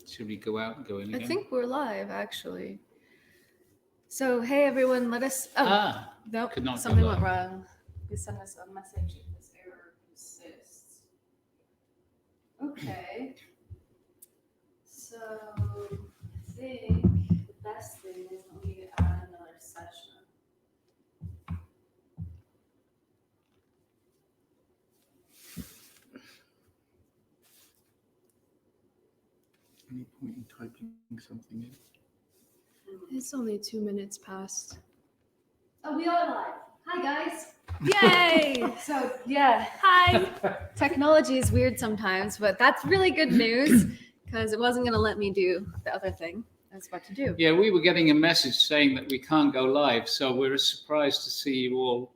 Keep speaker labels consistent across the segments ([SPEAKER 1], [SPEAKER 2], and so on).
[SPEAKER 1] Should we go out and go in again?
[SPEAKER 2] I think we're live, actually. So, hey everyone, let us. Nope,
[SPEAKER 1] could not go
[SPEAKER 2] something went
[SPEAKER 1] live.
[SPEAKER 2] wrong. You sent us a message if this error persists. Okay. So, I think the best thing is let me add another session.
[SPEAKER 1] Any point in typing something in?
[SPEAKER 2] It's only 2 minutes past. Oh, we are live. Hi, guys. Yay! So, yeah. Hi. Technology is weird sometimes, but that's really good news because it wasn't going to let me do the other thing I was about to do.
[SPEAKER 1] Yeah, we were getting a message saying that we can't go live, so we're surprised to see you all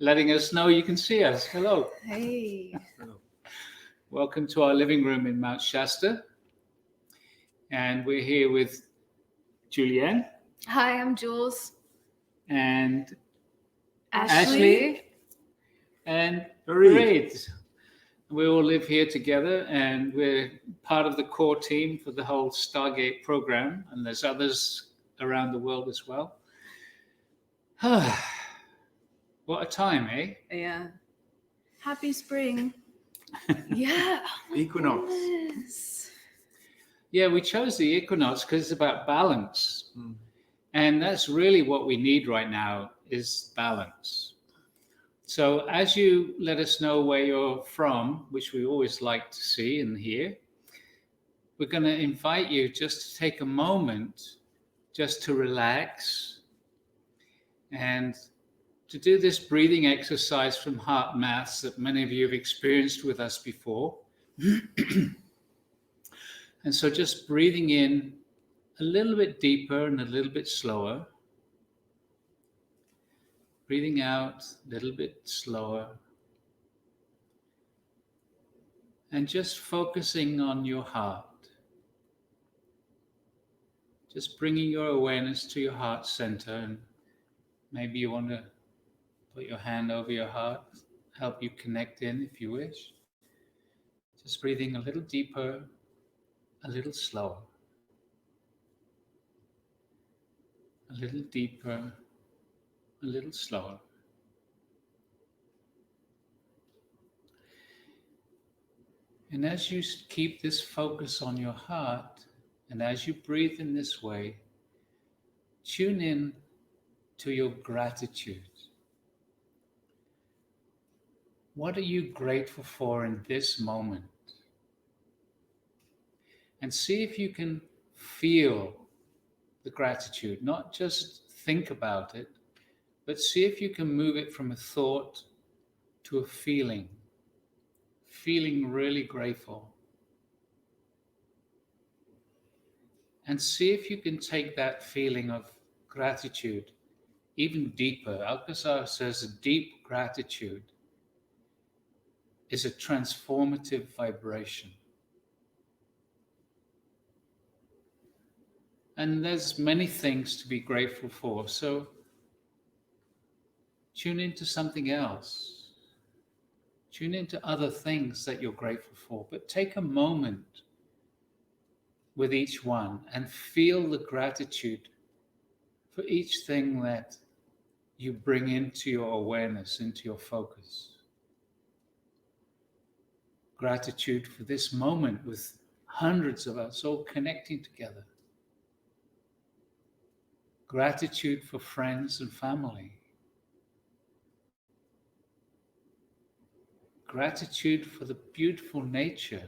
[SPEAKER 1] letting us know you can see us. Hello.
[SPEAKER 2] Hey.
[SPEAKER 1] Hello. Welcome to our living room in Mount Shasta. And we're here with Julianne.
[SPEAKER 2] Hi, I'm Jules.
[SPEAKER 1] And
[SPEAKER 2] Ashley.
[SPEAKER 1] And Fareed. We all live here together, and we're part of the core team for the whole Stargate program, and there's others around the world as well. What a time, eh?
[SPEAKER 2] Yeah. Happy spring. Yeah. Oh
[SPEAKER 3] Equinox.
[SPEAKER 2] goodness.
[SPEAKER 1] Yeah, we chose the equinox because it's about balance. And that's really what we need right now is balance. So as you let us know where you're from, which we always like to see and hear, we're going to invite you just to take a moment just to relax and to do this breathing exercise from heart maths that many of you have experienced with us before. And so just breathing in a little bit deeper and a little bit slower. Breathing out a little bit slower. And just focusing on your heart. Just bringing your awareness to your heart center. And maybe you want to put your hand over your heart, help you connect in if you wish. Just breathing a little deeper, a little slower. A little deeper, a little slower. And as you keep this focus on your heart, and as you breathe in this way, tune in to your gratitude. What are you grateful for in this moment? And see if you can feel the gratitude, not just think about it, but see if you can move it from a thought to a feeling really grateful. And see if you can take that feeling of gratitude even deeper. Alcazar says a deep gratitude is a transformative vibration. And there's many things to be grateful for, so tune into something else. Tune into other things that you're grateful for, but take a moment with each one and feel the gratitude for each thing that you bring into your awareness, into your focus. Gratitude for this moment with hundreds of us all connecting together. Gratitude for friends and family. Gratitude for the beautiful nature.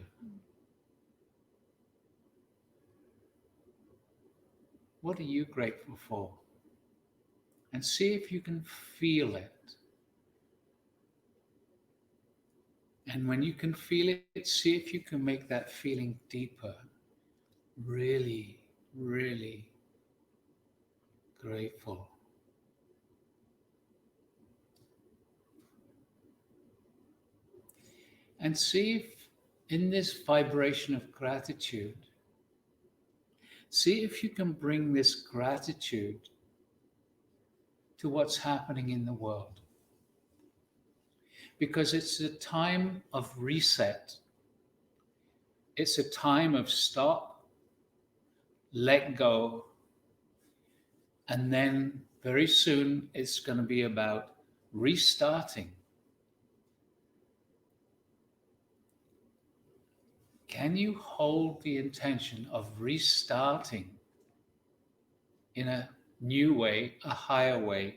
[SPEAKER 1] What are you grateful for? And see if you can feel it. And when you can feel it, see if you can make that feeling deeper. Really, really grateful. And see if in this vibration of gratitude, see if you can bring this gratitude to what's happening in the world. Because it's a time of reset. It's a time of stop let go, and then very soon it's going to be about restarting. Can you hold the intention of restarting in a new way, a higher way,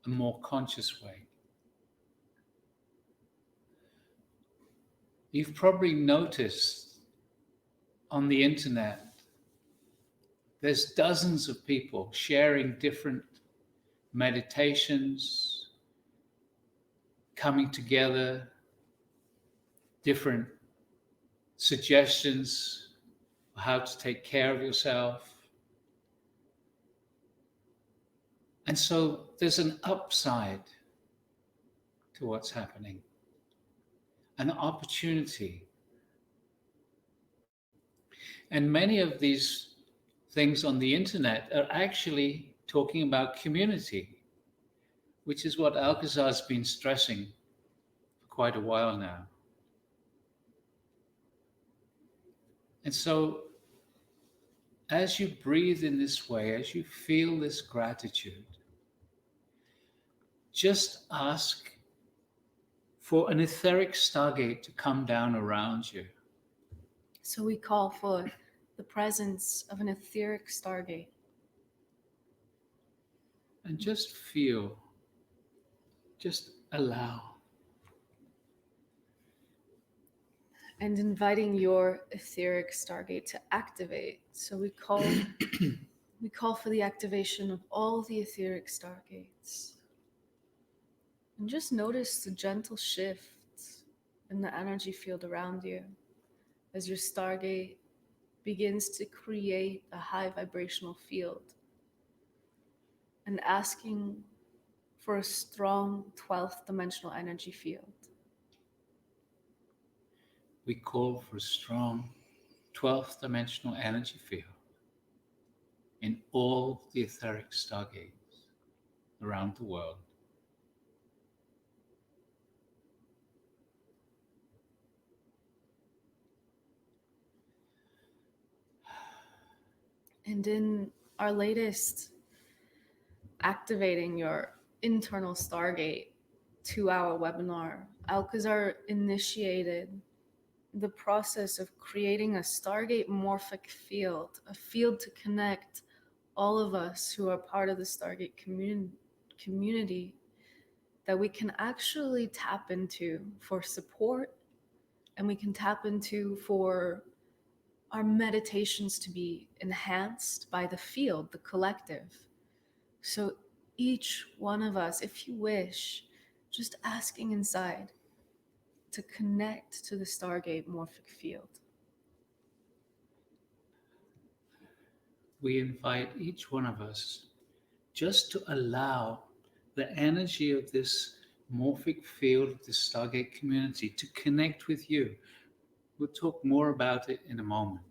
[SPEAKER 1] a more conscious way? You've probably noticed on the internet, there's dozens of people sharing different meditations, coming together, different suggestions for how to take care of yourself. And so there's an upside to what's happening, an opportunity. And many of these things on the internet are actually talking about community, which is what Alcazar's been stressing for quite a while now. And so as you breathe in this way, as you feel this gratitude, just ask for an etheric stargate to come down around you.
[SPEAKER 2] So we call for the presence of an etheric stargate.
[SPEAKER 1] And just feel, just allow.
[SPEAKER 2] And inviting your etheric stargate to activate. So we call for the activation of all the etheric stargates. And just notice the gentle shift in the energy field around you as your stargate begins to create a high vibrational field, and asking for a strong 12th dimensional energy field.
[SPEAKER 1] We call for a strong 12th dimensional energy field in all the etheric stargates around the world.
[SPEAKER 2] And in our latest Activating Your Internal Stargate 2-hour webinar, Alcazar initiated the process of creating a Stargate morphic field, a field to connect all of us who are part of the Stargate community that we can actually tap into for support, and we can tap into for our meditations to be enhanced by the field, the collective. So each one of us, if you wish, just asking inside to connect to the Stargate morphic field.
[SPEAKER 1] We invite each one of us just to allow the energy of this morphic field of the Stargate community to connect with you. We'll talk more about it in a moment.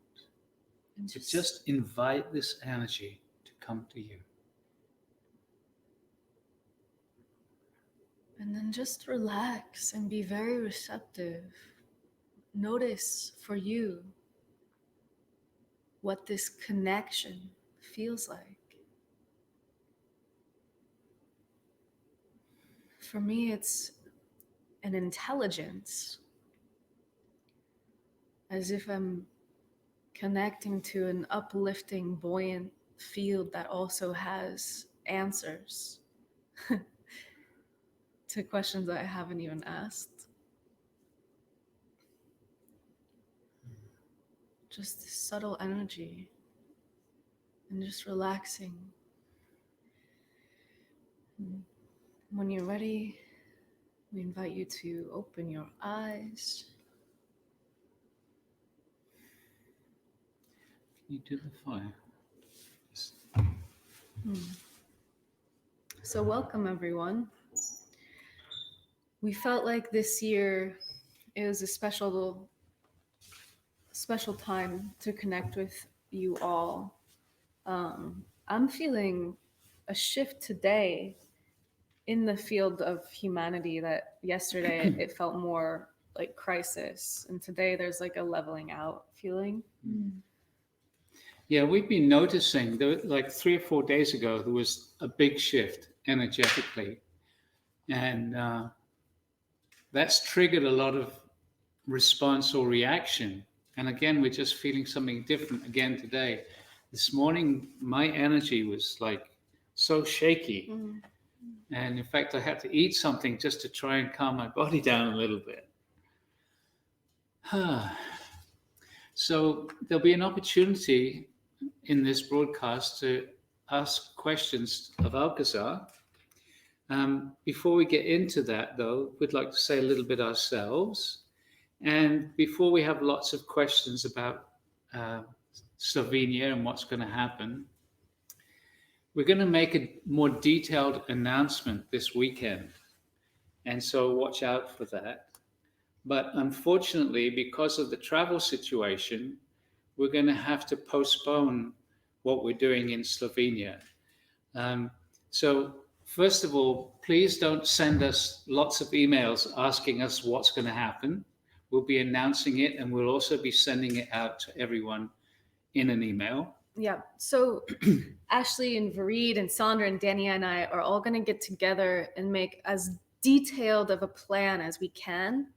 [SPEAKER 2] And
[SPEAKER 1] Just invite this energy to come to you.
[SPEAKER 2] And then just relax and be very receptive. Notice for you what this connection feels like. For me, it's an intelligence, as if I'm connecting to an uplifting, buoyant field that also has answers to questions that I haven't even asked. Just this subtle energy and just relaxing. When you're ready, we invite you to open your eyes.
[SPEAKER 1] Can you do the fire? Yes.
[SPEAKER 2] So welcome, everyone. We felt like this year it was a special time to connect with you all. I'm feeling a shift today in the field of humanity that yesterday it felt more like crisis, and today there's like a leveling out feeling.
[SPEAKER 1] Yeah, we've been noticing like 3 or 4 days ago, there was a big shift energetically. And that's triggered a lot of response or reaction. And again, we're just feeling something different again today. This morning, my energy was like so shaky.
[SPEAKER 2] Mm.
[SPEAKER 1] And in fact, I had to eat something just to try and calm my body down a little bit. So there'll be an opportunity in this broadcast to ask questions of Alcazar. Before we get into that, though, we'd like to say a little bit ourselves. And before we have lots of questions about Slovenia and what's going to happen, we're going to make a more detailed announcement this weekend. And so watch out for that. But unfortunately, because of the travel situation, we're going to have to postpone what we're doing in Slovenia. So first of all, please don't send us lots of emails asking us what's going to happen. We'll be announcing it, and we'll also be sending it out to everyone in an email.
[SPEAKER 2] Yeah. So Ashley and Vareed and Sandra and Dania and I are all going to get together and make as detailed of a plan as we can.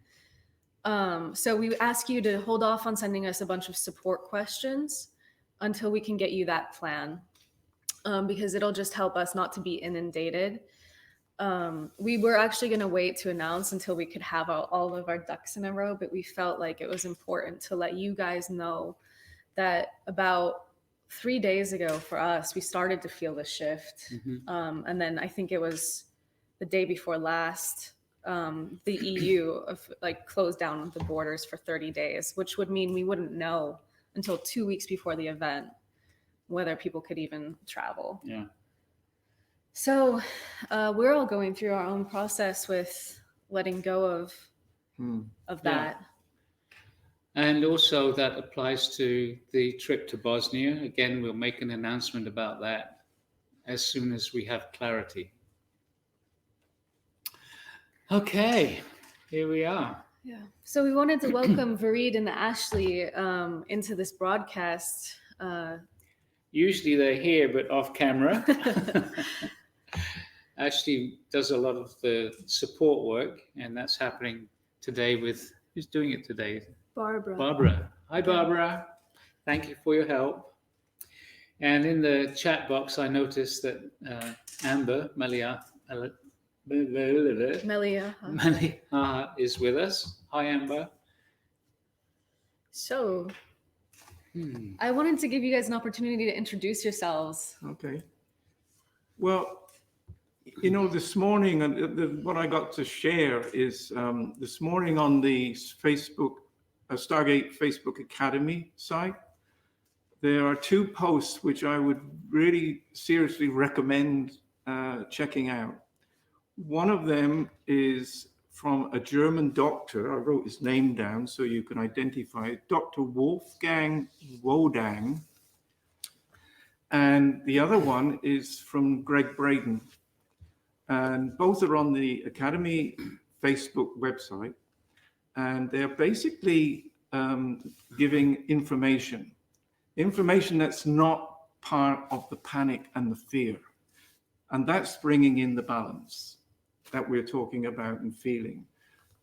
[SPEAKER 2] So we ask you to hold off on sending us a bunch of support questions until we can get you that plan, because it'll just help us not to be inundated. We were actually going to wait to announce until we could have all of our ducks in a row, but we felt like it was important to let you guys know that about 3 days ago for us, we started to feel the shift.
[SPEAKER 1] Mm-hmm.
[SPEAKER 2] And then I think it was the day before last, the EU closed down the borders for 30 days, which would mean we wouldn't know until 2 weeks before the event whether people could even travel.
[SPEAKER 1] Yeah.
[SPEAKER 2] So we're all going through our own process with letting go of that.
[SPEAKER 1] Yeah. And also that applies to the trip to Bosnia. Again, we'll make an announcement about that as soon as we have clarity. Okay, here we are.
[SPEAKER 2] Yeah. So we wanted to welcome Vareed and Ashley into this broadcast.
[SPEAKER 1] Usually they're here, but off camera. Ashley does a lot of the support work, and that's happening today with, who's doing it today? Barbara. Hi, Barbara. Thank you for your help. And in the chat box, I noticed that Amber Melia is with us. Hi, Amber.
[SPEAKER 2] So I wanted to give you guys an opportunity to introduce yourselves.
[SPEAKER 3] Okay. Well, you know, this morning, what I got to share is this morning on the Facebook, Stargate Facebook Academy site, there are 2 posts which I would really seriously recommend checking out. One of them is from a German doctor. I wrote his name down so you can identify it, Dr. Wolfgang Wodang. And the other one is from Greg Braden. And both are on the Academy Facebook website. And they're basically giving information that's not part of the panic and the fear. And that's bringing in the balance that we're talking about and feeling.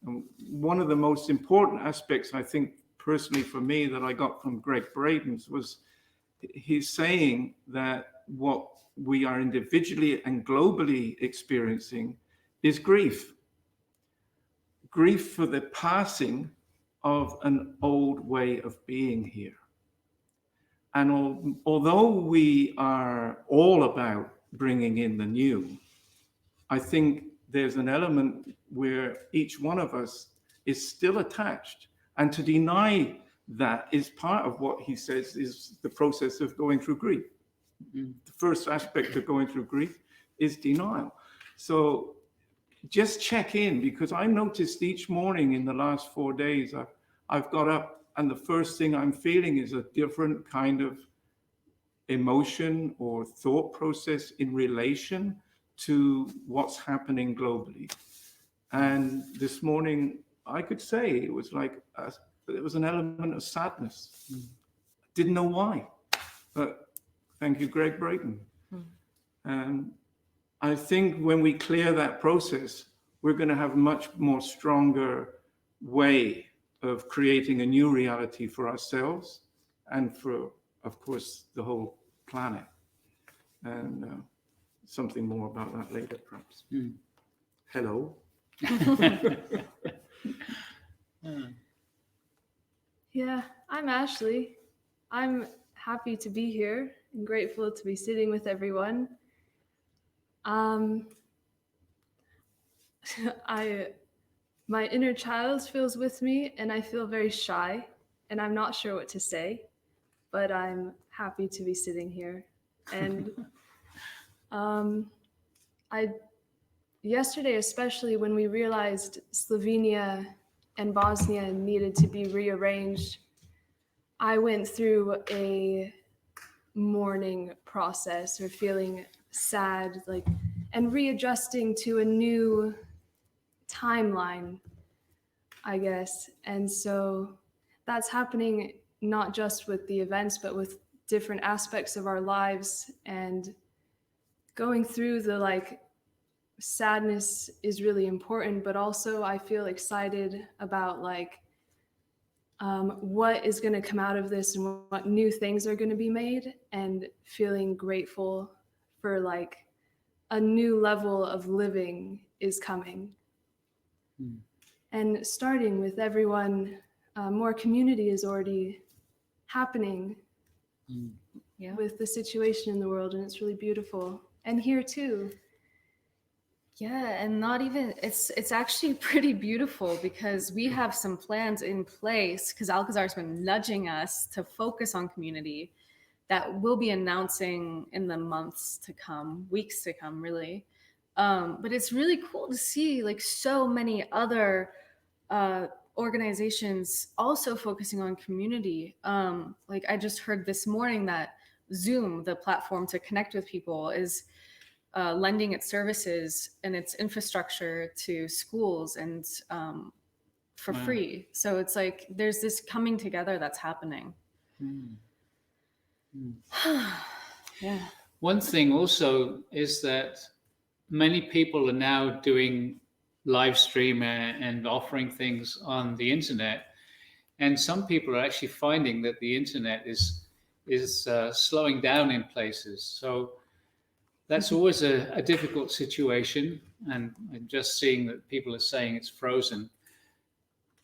[SPEAKER 3] And one of the most important aspects, I think, personally for me, that I got from Greg Braden's was he's saying that what we are individually and globally experiencing is grief. Grief for the passing of an old way of being here. And although we are all about bringing in the new, I think there's an element where each one of us is still attached. And to deny that is part of what he says is the process of going through grief. The first aspect of going through grief is denial. So just check in, because I noticed each morning in the last 4 days, I've got up and the first thing I'm feeling is a different kind of emotion or thought process in relation to what's happening globally. And this morning, I could say it was like, it was an element of sadness. Didn't know why. Thank you, Greg Brayton. And I think when we clear that process, we're going to have much more stronger way of creating a new reality for ourselves and for, of course, the whole planet. And something more about that later, perhaps. Hello.
[SPEAKER 2] Yeah, I'm Ashley. I'm happy to be here and grateful to be sitting with everyone. My inner child feels with me, and I feel very shy, and I'm not sure what to say, but I'm happy to be sitting here. And yesterday, especially when we realized Slovenia and Bosnia needed to be rearranged, I went through a mourning process, or feeling sad, and readjusting to a new timeline, I guess. And so that's happening not just with the events, but with different aspects of our lives. And going through the sadness is really important, but also I feel excited about what is going to come out of this and what new things are going to be made, and feeling grateful for a new level of living is coming. And starting with everyone, more community is already happening with the situation in the world, and it's really beautiful. And here too.
[SPEAKER 4] Yeah, and not even, it's actually pretty beautiful, because we have some plans in place, because Alcazar's been nudging us to focus on community that we'll be announcing in the months to come, weeks to come, really. But it's really cool to see so many other organizations also focusing on community. I just heard this morning that Zoom, the platform to connect with people, is lending its services and its infrastructure to schools and for free. So it's there's this coming together that's happening.
[SPEAKER 1] Yeah. One thing also is that many people are now doing live stream and offering things on the internet, and some people are actually finding that the internet is slowing down in places. So that's always a difficult situation, and just seeing that people are saying it's frozen.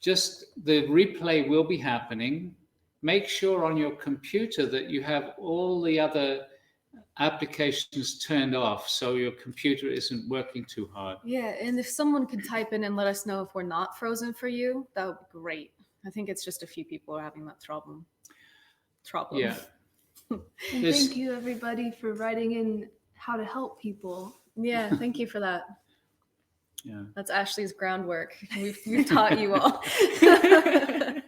[SPEAKER 1] Just the replay will be happening. Make sure on your computer that you have all the other applications turned off, so your computer isn't working too hard.
[SPEAKER 4] Yeah, and if someone could type in and let us know if we're not frozen for you, that would be great. I think it's just a few people are having that problem.
[SPEAKER 1] Yeah.
[SPEAKER 2] And thank you everybody for writing in how to help people.
[SPEAKER 4] Yeah, thank you for that.
[SPEAKER 1] Yeah.
[SPEAKER 4] That's Ashley's groundwork. We've taught you all.
[SPEAKER 1] Yeah.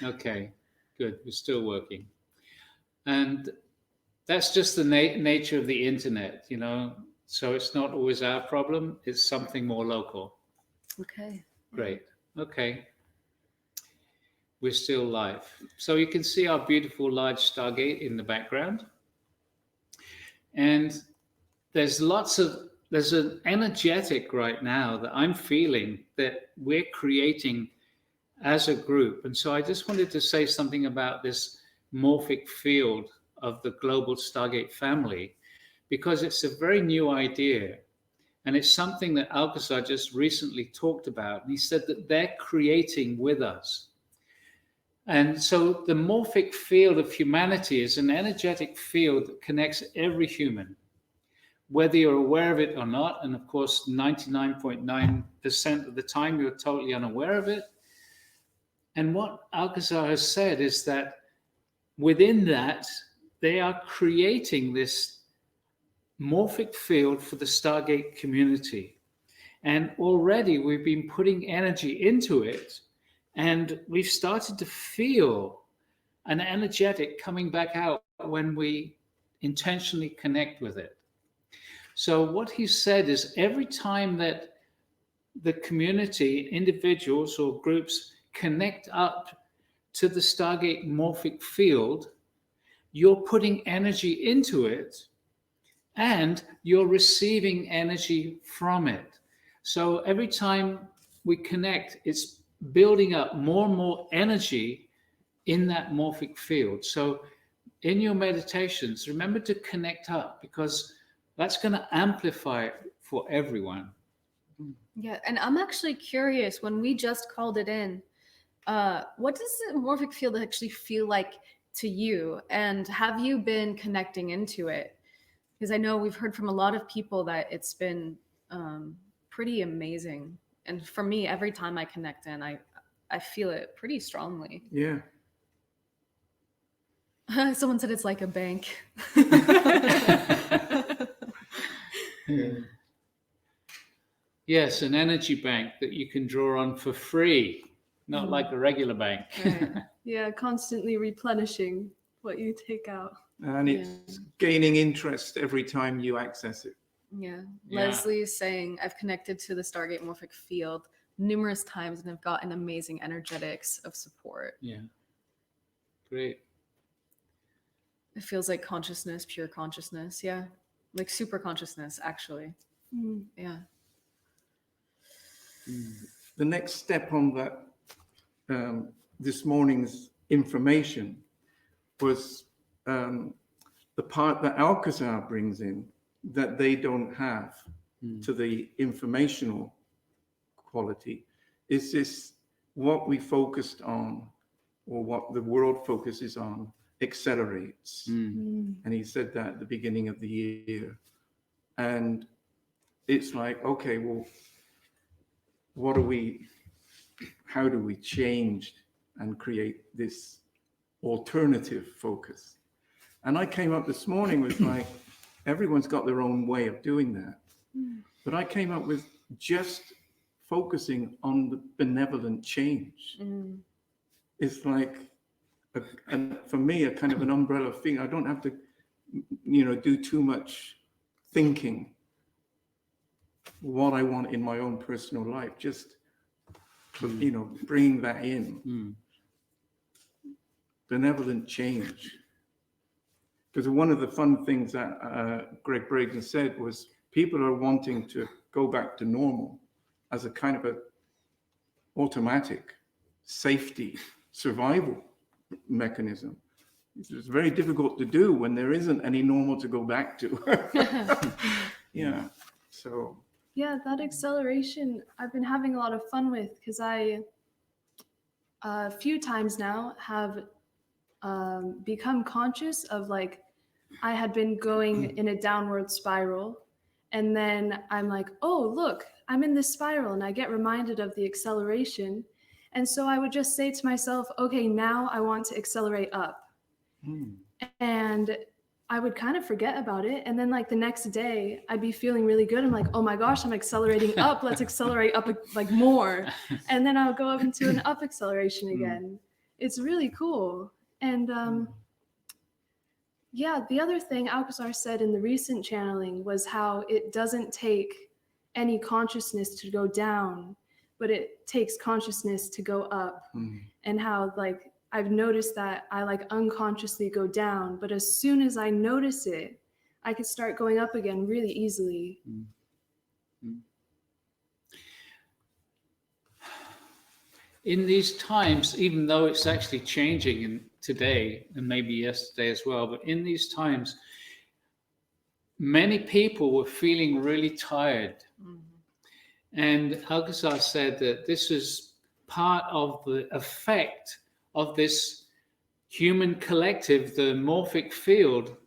[SPEAKER 1] Okay, good. We're still working. And that's just the nature of the internet, so it's not always our problem. It's something more local.
[SPEAKER 4] Okay.
[SPEAKER 1] Great. Okay. We're still live. So you can see our beautiful large Stargate in the background. And there's an energetic right now that I'm feeling that we're creating as a group. And so I just wanted to say something about this morphic field of the global Stargate family, because it's a very new idea. And it's something that Alcazar just recently talked about. And he said that they're creating with us. And so the morphic field of humanity is an energetic field that connects every human, whether you're aware of it or not. And of course, 99.9% of the time, you're totally unaware of it. And what Alcazar has said is that within that, they are creating this morphic field for the Stargate community. And already we've been putting energy into it, and we've started to feel an energetic coming back out when we intentionally connect with it. So what he said is every time that the community, individuals or groups, connect up to the Stargate morphic field, you're putting energy into it and you're receiving energy from it. So every time we connect, it's building up more and more energy in that morphic field. So in your meditations, remember to connect up, because that's going to amplify it for everyone.
[SPEAKER 4] Yeah, and I'm actually curious, when we just called it in, what does the morphic field actually feel like to you? And have you been connecting into it? Because I know we've heard from a lot of people that it's been pretty amazing. And for me, every time I connect in, I feel it pretty strongly.
[SPEAKER 3] Yeah.
[SPEAKER 4] Someone said it's like a bank.
[SPEAKER 1] Yes, an energy bank that you can draw on for free, not like a regular bank.
[SPEAKER 4] Right.
[SPEAKER 2] Yeah, constantly replenishing what you take out.
[SPEAKER 3] And it's gaining interest every time you access it.
[SPEAKER 4] Yeah.
[SPEAKER 1] Yeah.
[SPEAKER 4] Leslie is saying, I've connected to the Stargate morphic field numerous times and have gotten amazing energetics of support.
[SPEAKER 1] Yeah. Great.
[SPEAKER 4] It feels like consciousness, pure consciousness. Yeah. Like super consciousness, actually.
[SPEAKER 2] Mm.
[SPEAKER 4] Yeah.
[SPEAKER 3] The next step on that, this morning's information, was the part that Alcazar brings in that they don't have to the informational quality. Is this what we focused on, or what the world focuses on, accelerates? And he said that at the beginning of the year. And it's like, okay, well, how do we change and create this alternative focus? And I came up this morning with like, everyone's got their own way of doing that. But I came up with just focusing on the benevolent change. It's like, for me, a kind of an umbrella thing. I don't have to, do too much thinking what I want in my own personal life. Just, bringing that in. Benevolent change. Because one of the fun things that Greg Braden said was people are wanting to go back to normal as a kind of a automatic safety survival mechanism. It's very difficult to do when there isn't any normal to go back to. Yeah. So.
[SPEAKER 2] Yeah, that acceleration I've been having a lot of fun with, because I a few times now have become conscious of, like, I had been going in a downward spiral, and then I'm like, oh, look, I'm in this spiral, and I get reminded of the acceleration. And so I would just say to myself, okay, now I want to accelerate up. And I would kind of forget about it. And then, like, the next day I'd be feeling really good. I'm like, oh my gosh, I'm accelerating up. Let's accelerate up like more. And then I'll go up into an up acceleration again. It's really cool. And yeah, the other thing Alcazar said in the recent channeling was how it doesn't take any consciousness to go down, but it takes consciousness to go up. And how, like, I've noticed that I, like, unconsciously go down, but as soon as I notice it, I can start going up again really easily.
[SPEAKER 1] In these times, even though it's actually changing in today and maybe yesterday as well, but in these times, many people were feeling really tired. And Alcazar said that this is part of the effect of this human collective, the morphic field.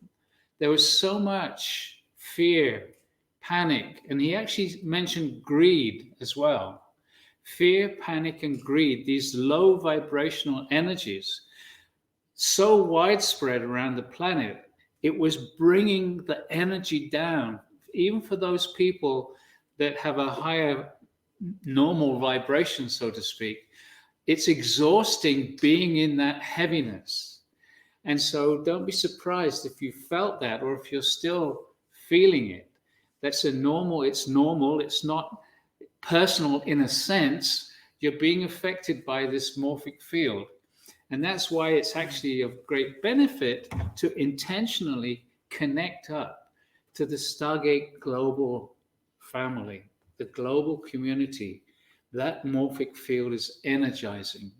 [SPEAKER 1] There was so much fear, panic, and he actually mentioned greed as well. Fear, panic, and greed, these low vibrational energies, so widespread around the planet, it was bringing the energy down, even for those people that have a higher normal vibration, so to speak. It's exhausting being in that heaviness. And so don't be surprised if you felt that, or if you're still feeling it. That's normal. It's not personal in a sense. You're being affected by this morphic field. And that's why it's actually of great benefit to intentionally connect up to the Stargate global family, the global community. That morphic field is energizing.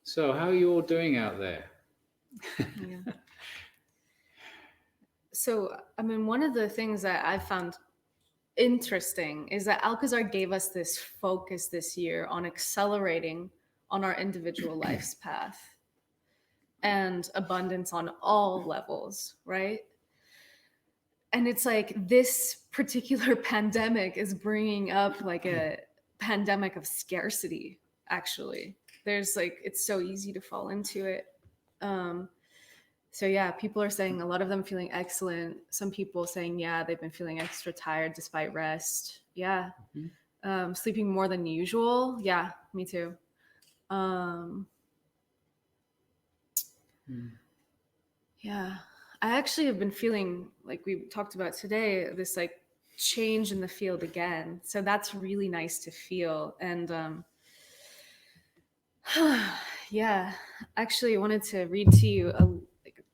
[SPEAKER 1] So how are you all doing out there?
[SPEAKER 4] Yeah. So, I mean, one of the things that I found interesting is that Alcazar gave us this focus this year on accelerating on our individual life's path and abundance on all levels, right? And it's like this particular pandemic is bringing up like a pandemic of scarcity, actually. There's like, it's so easy to fall into it. So yeah, people are saying, a lot of them feeling excellent. Some people saying, yeah, they've been feeling extra tired despite rest. Yeah. Sleeping more than usual. Yeah, me too. Yeah. I actually have been feeling, like we talked about today, this like change in the field again. So that's really nice to feel. And yeah, actually I wanted to read to you a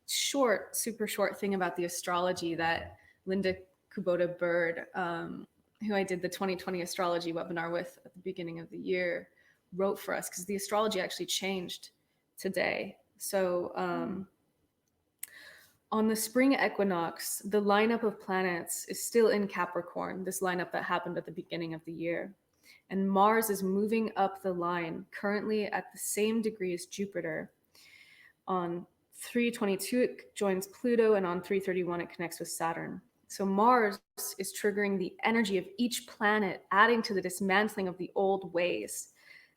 [SPEAKER 4] short, super short thing about the astrology that Linda Kubota Bird, who I did the 2020 astrology webinar with at the beginning of the year, wrote for us, because the astrology actually changed today. So on the spring equinox, the lineup of planets is still in Capricorn, this lineup that happened at the beginning of the year. And Mars is moving up the line, currently at the same degree as Jupiter. On 322, it joins Pluto, and on 331, it connects with Saturn. So Mars is triggering the energy of each planet, adding to the dismantling of the old ways,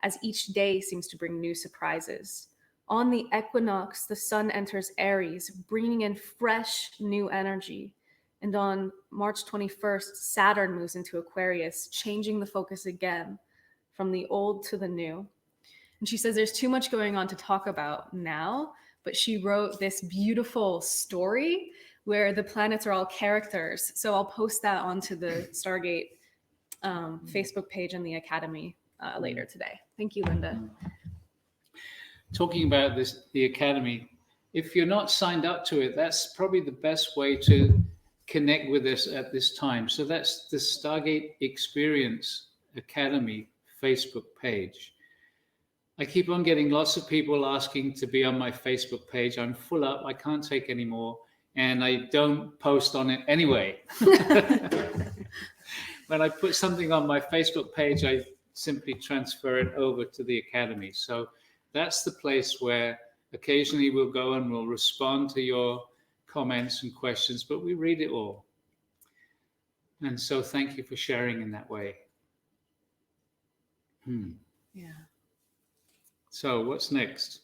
[SPEAKER 4] as each day seems to bring new surprises. On the equinox, the sun enters Aries, bringing in fresh new energy. And on March 21st, Saturn moves into Aquarius, changing the focus again from the old to the new. And she says there's too much going on to talk about now, but she wrote this beautiful story where the planets are all characters. So I'll post that onto the Stargate Facebook page and the Academy later today. Thank you, Linda.
[SPEAKER 1] Talking about this, the Academy, if you're not signed up to it, that's probably the best way to connect with us at this time. So that's the Stargate Experience Academy Facebook page. I keep on getting lots of people asking to be on my Facebook page. I'm full up, I can't take any more, and I don't post on it anyway. When I put something on my Facebook page, I simply transfer it over to the Academy. So that's the place where occasionally we'll go and we'll respond to your comments and questions, but we read it all. And so thank you for sharing in that way.
[SPEAKER 4] Yeah.
[SPEAKER 1] So what's next?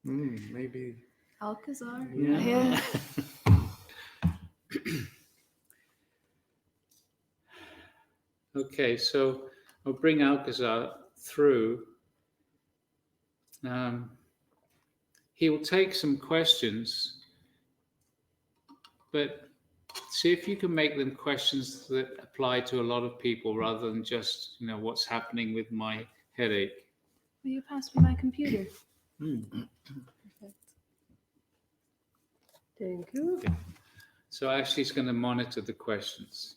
[SPEAKER 3] Maybe.
[SPEAKER 2] Alcazar.
[SPEAKER 3] Yeah.
[SPEAKER 1] Okay, so I'll bring Alcazar through. He will take some questions, but see if you can make them questions that apply to a lot of people rather than just, what's happening with my headache.
[SPEAKER 2] Will you pass me my computer?
[SPEAKER 5] Perfect. Thank you.
[SPEAKER 1] So Ashley's going to monitor the questions.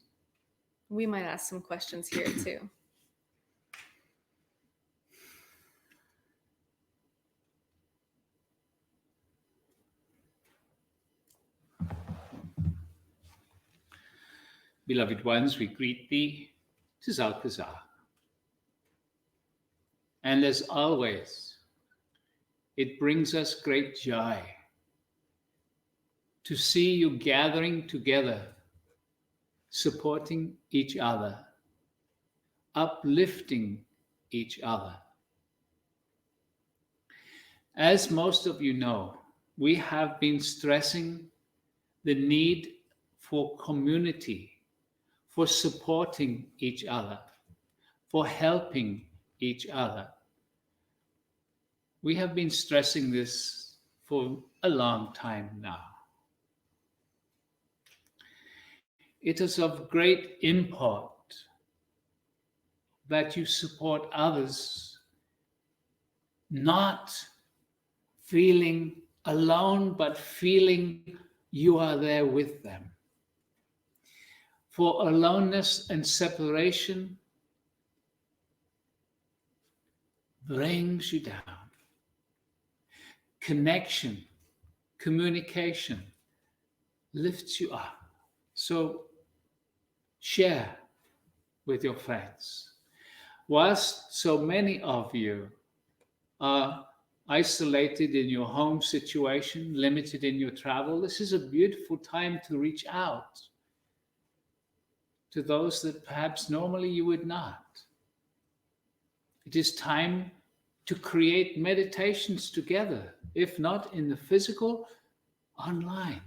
[SPEAKER 4] We might ask some questions here too.
[SPEAKER 1] Beloved ones, we greet thee. This is Alcazar. And as always, it brings us great joy to see you gathering together, supporting each other, uplifting each other. As most of you know, we have been stressing the need for community, for supporting each other, for helping each other. We have been stressing this for a long time now. It is of great import that you support others, not feeling alone, but feeling you are there with them. For aloneness and separation brings you down. Connection, communication lifts you up. So share with your friends. Whilst so many of you are isolated in your home situation, limited in your travel, this is a beautiful time to reach out to those that perhaps normally you would not. It is time to create meditations together, if not in the physical, online.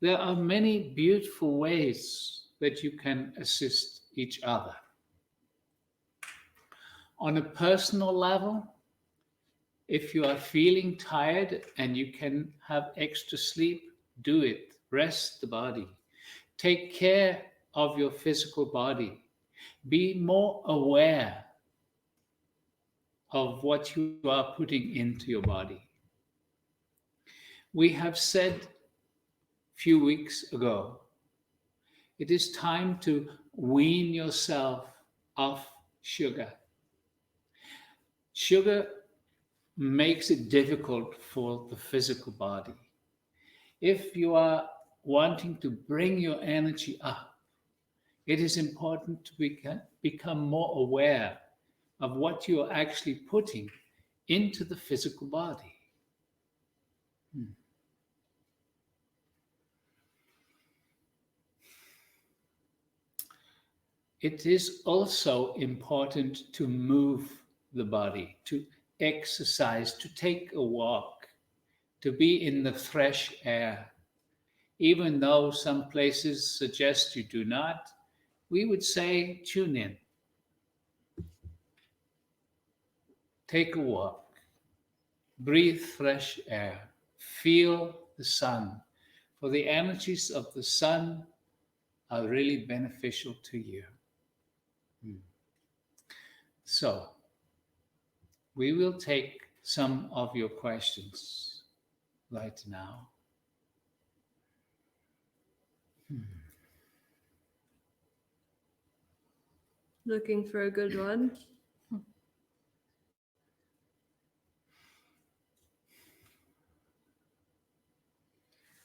[SPEAKER 1] There are many beautiful ways that you can assist each other. On a personal level, if you are feeling tired and you can have extra sleep, do it. Rest the body. Take care of your physical body. Be more aware of what you are putting into your body. We have said a few weeks ago, it is time to wean yourself off sugar. Sugar makes it difficult for the physical body. If you are wanting to bring your energy up, it is important to become more aware of what you are actually putting into the physical body. It is also important to move the body, to exercise, to take a walk, to be in the fresh air. Even though some places suggest you do not, we would say tune in. Take a walk. Breathe fresh air. Feel the sun. For the energies of the sun are really beneficial to you. So, we will take some of your questions right now.
[SPEAKER 5] Looking for a good one.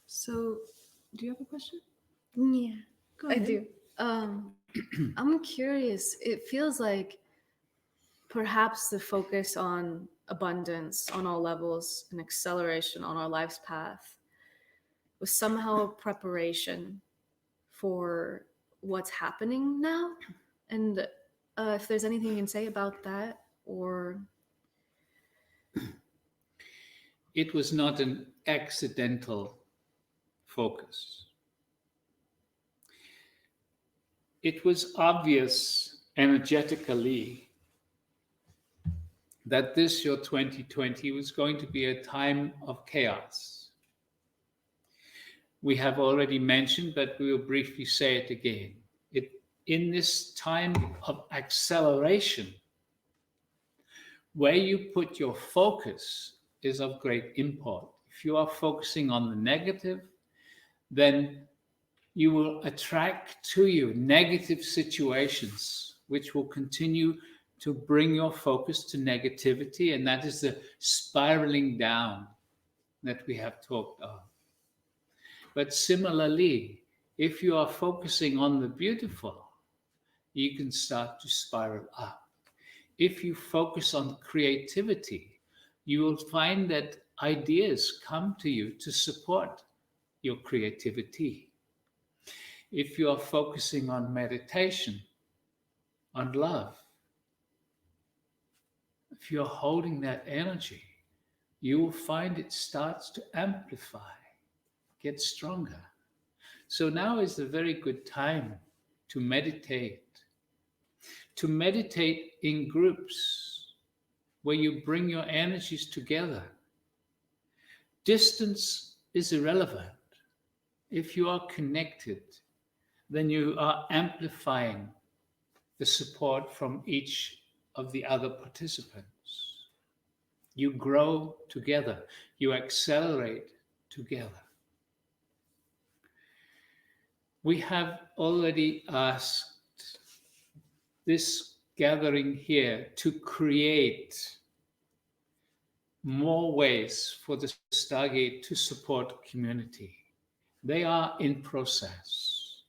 [SPEAKER 5] So, do you have a question?
[SPEAKER 4] Yeah,
[SPEAKER 5] Go
[SPEAKER 4] I
[SPEAKER 5] ahead.
[SPEAKER 4] do. I'm curious. It feels like perhaps the focus on abundance on all levels and acceleration on our life's path was somehow a preparation for what's happening now. And if there's anything you can say about that, or
[SPEAKER 1] It was not an accidental focus. It was obvious energetically that this year 2020 was going to be a time of chaos. We have already mentioned, but we will briefly say it again. In this time of acceleration, where you put your focus is of great import. If you are focusing on the negative, then you will attract to you negative situations, which will continue to bring your focus to negativity, and that is the spiraling down that we have talked of. But similarly, if you are focusing on the beautiful, you can start to spiral up. If you focus on creativity, you will find that ideas come to you to support your creativity. If you are focusing on meditation, on love, if you're holding that energy, you will find it starts to amplify, get stronger. So now is a very good time to meditate in groups where you bring your energies together. Distance is irrelevant. If you are connected, then you are amplifying the support from each of the other participants. You grow together. You accelerate together. We have already asked this gathering here to create more ways for the Stargate to support community. They are in process.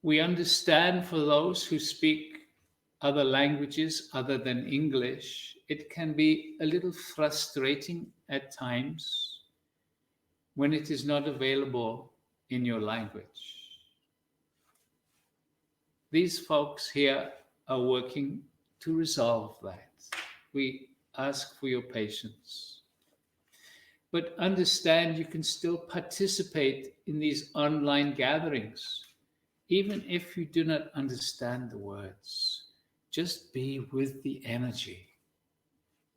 [SPEAKER 1] We understand for those who speak other languages other than English, it can be a little frustrating at times when it is not available in your language. These folks here are working to resolve that. We ask for your patience. But understand you can still participate in these online gatherings, even if you do not understand the words. Just be with the energy,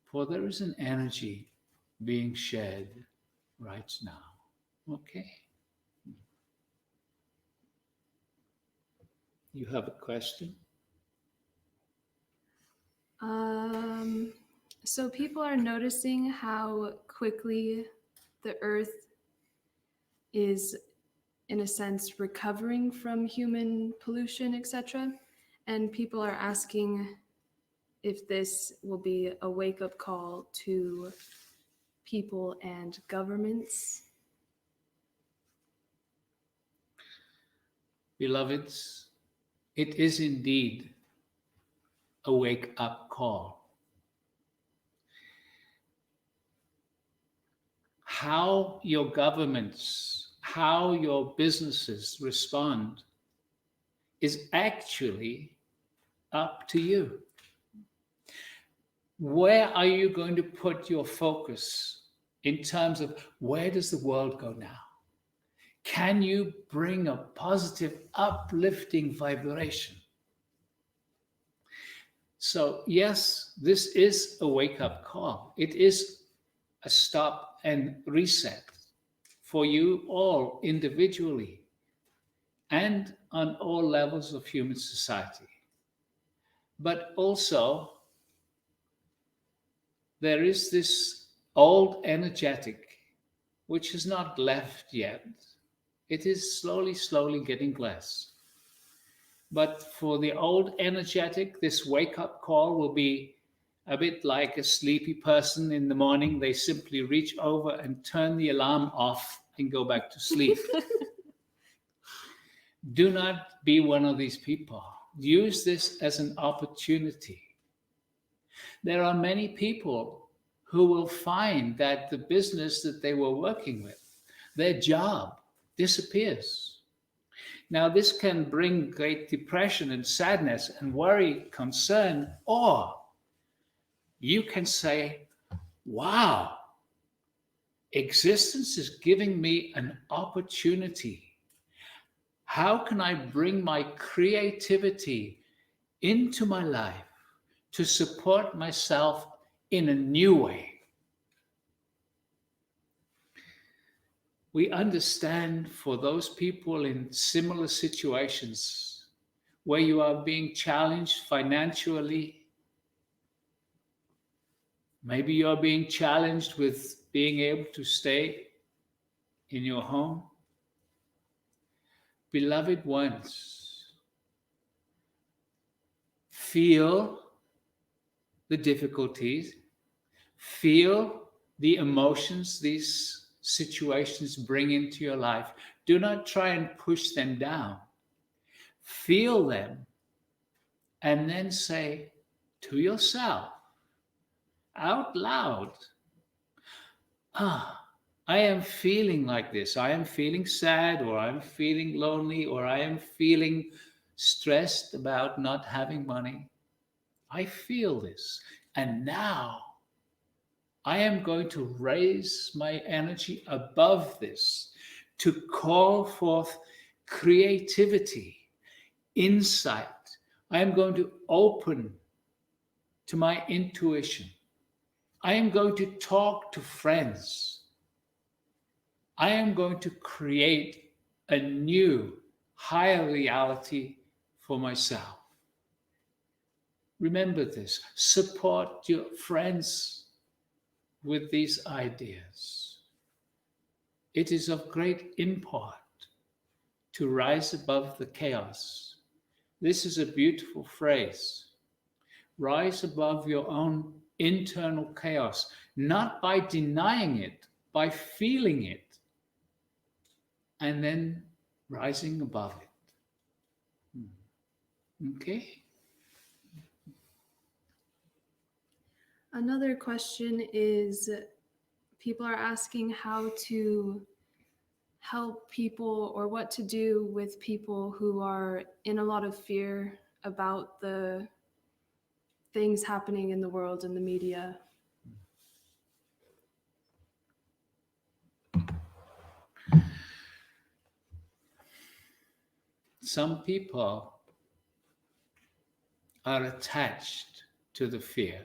[SPEAKER 1] for there is an energy being shared right now. Okay? You have a question?
[SPEAKER 5] So people are noticing how quickly the Earth is, in a sense, recovering from human pollution, etc. And people are asking if this will be a wake-up call to people and governments.
[SPEAKER 1] Beloveds, it is indeed a wake-up call. How your governments, how your businesses respond is actually up to you. Where are you going to put your focus in terms of where does the world go now? Can you bring a positive, uplifting vibration? So yes, this is a wake-up call. It is a stop and reset for you all individually and on all levels of human society. But also, there is this old energetic which has not left yet. It is slowly getting less. But for the old energetic, this wake-up call will be a bit like a sleepy person in the morning. They simply reach over and turn the alarm off and go back to sleep. Do not be one of these people. Use this as an opportunity. There are many people who will find that the business that they were working with, their job, disappears. Now, this can bring great depression and sadness and worry, concern, or you can say, wow, existence is giving me an opportunity. How can I bring my creativity into my life to support myself in a new way? We understand for those people in similar situations where you are being challenged financially, maybe you are being challenged with being able to stay in your home. Beloved ones, feel the difficulties, feel the emotions these situations bring into your life. Do not try and push them down. Feel them and then say to yourself out loud, I am feeling like this. I am feeling sad, or I'm feeling lonely, or I am feeling stressed about not having money. I feel this. And now I am going to raise my energy above this to call forth creativity, insight. I am going to open to my intuition. I am going to talk to friends. I am going to create a new, higher reality for myself. Remember this. Support your friends with these ideas. It is of great import to rise above the chaos. This is a beautiful phrase. Rise above your own internal chaos, not by denying it, by feeling it, and then rising above it. Okay?
[SPEAKER 5] Another question is, people are asking how to help people or what to do with people who are in a lot of fear about the things happening in the world and the media.
[SPEAKER 1] Some people are attached to the fear.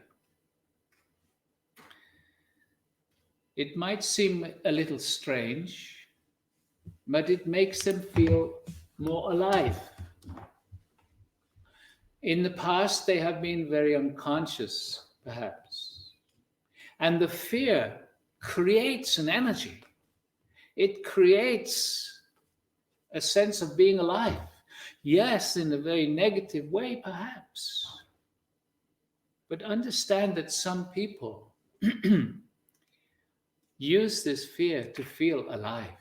[SPEAKER 1] It might seem a little strange, but it makes them feel more alive. In the past, they have been very unconscious, perhaps. And the fear creates an energy. It creates a sense of being alive. Yes, in a very negative way, perhaps. But understand that some people use this fear to feel alive.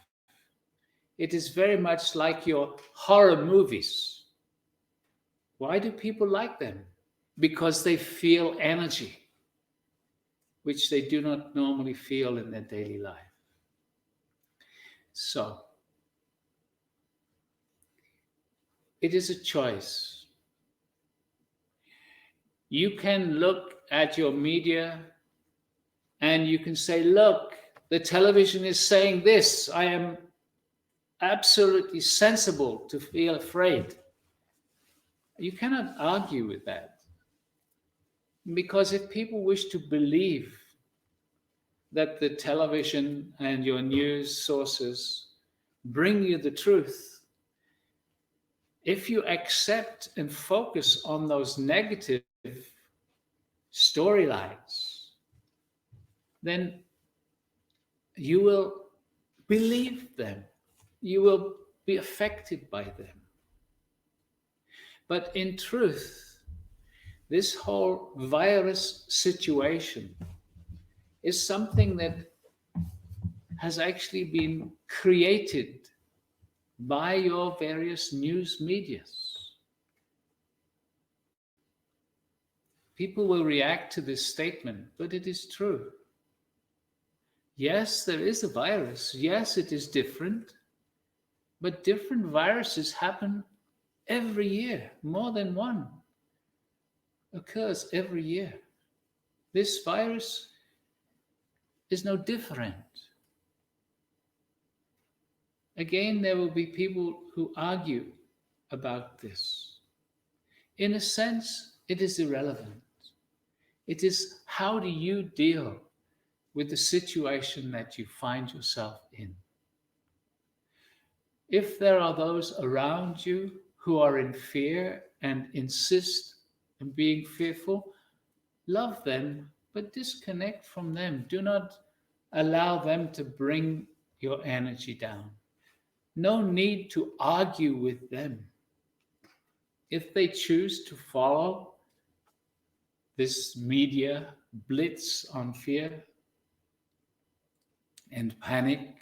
[SPEAKER 1] It is very much like your horror movies. Why do people like them? Because they feel energy, which they do not normally feel in their daily life. So, it is a choice. You can look at your media and you can say, look, the television is saying this. I am absolutely sensible to feel afraid. You cannot argue with that. Because if people wish to believe that the television and your news sources bring you the truth, if you accept and focus on those negative storylines, then you will believe them. You will be affected by them. But in truth, this whole virus situation is something that has actually been created by your various news medias. People will react to this statement, but it is true. Yes, there is a virus. Yes, it is different. But different viruses happen every year. More than one occurs every year. This virus is no different. Again, there will be people who argue about this. In a sense, it is irrelevant. It is how do you deal with the situation that you find yourself in. If there are those around you who are in fear and insist on being fearful, love them, but disconnect from them. Do not allow them to bring your energy down. No need to argue with them. If they choose to follow this media blitz on fear and panic,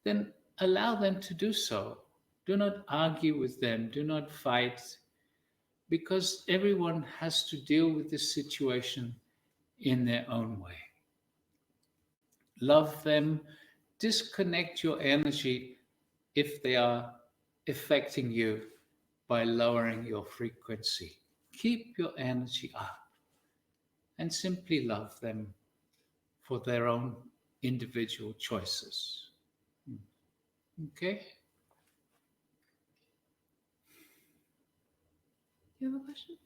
[SPEAKER 1] then allow them to do so. Do not argue with them. Do not fight, because everyone has to deal with this situation in their own way. Love them. Disconnect your energy if they are affecting you by lowering your frequency. Keep your energy up and simply love them for their own individual choices. Okay?
[SPEAKER 5] You have a question?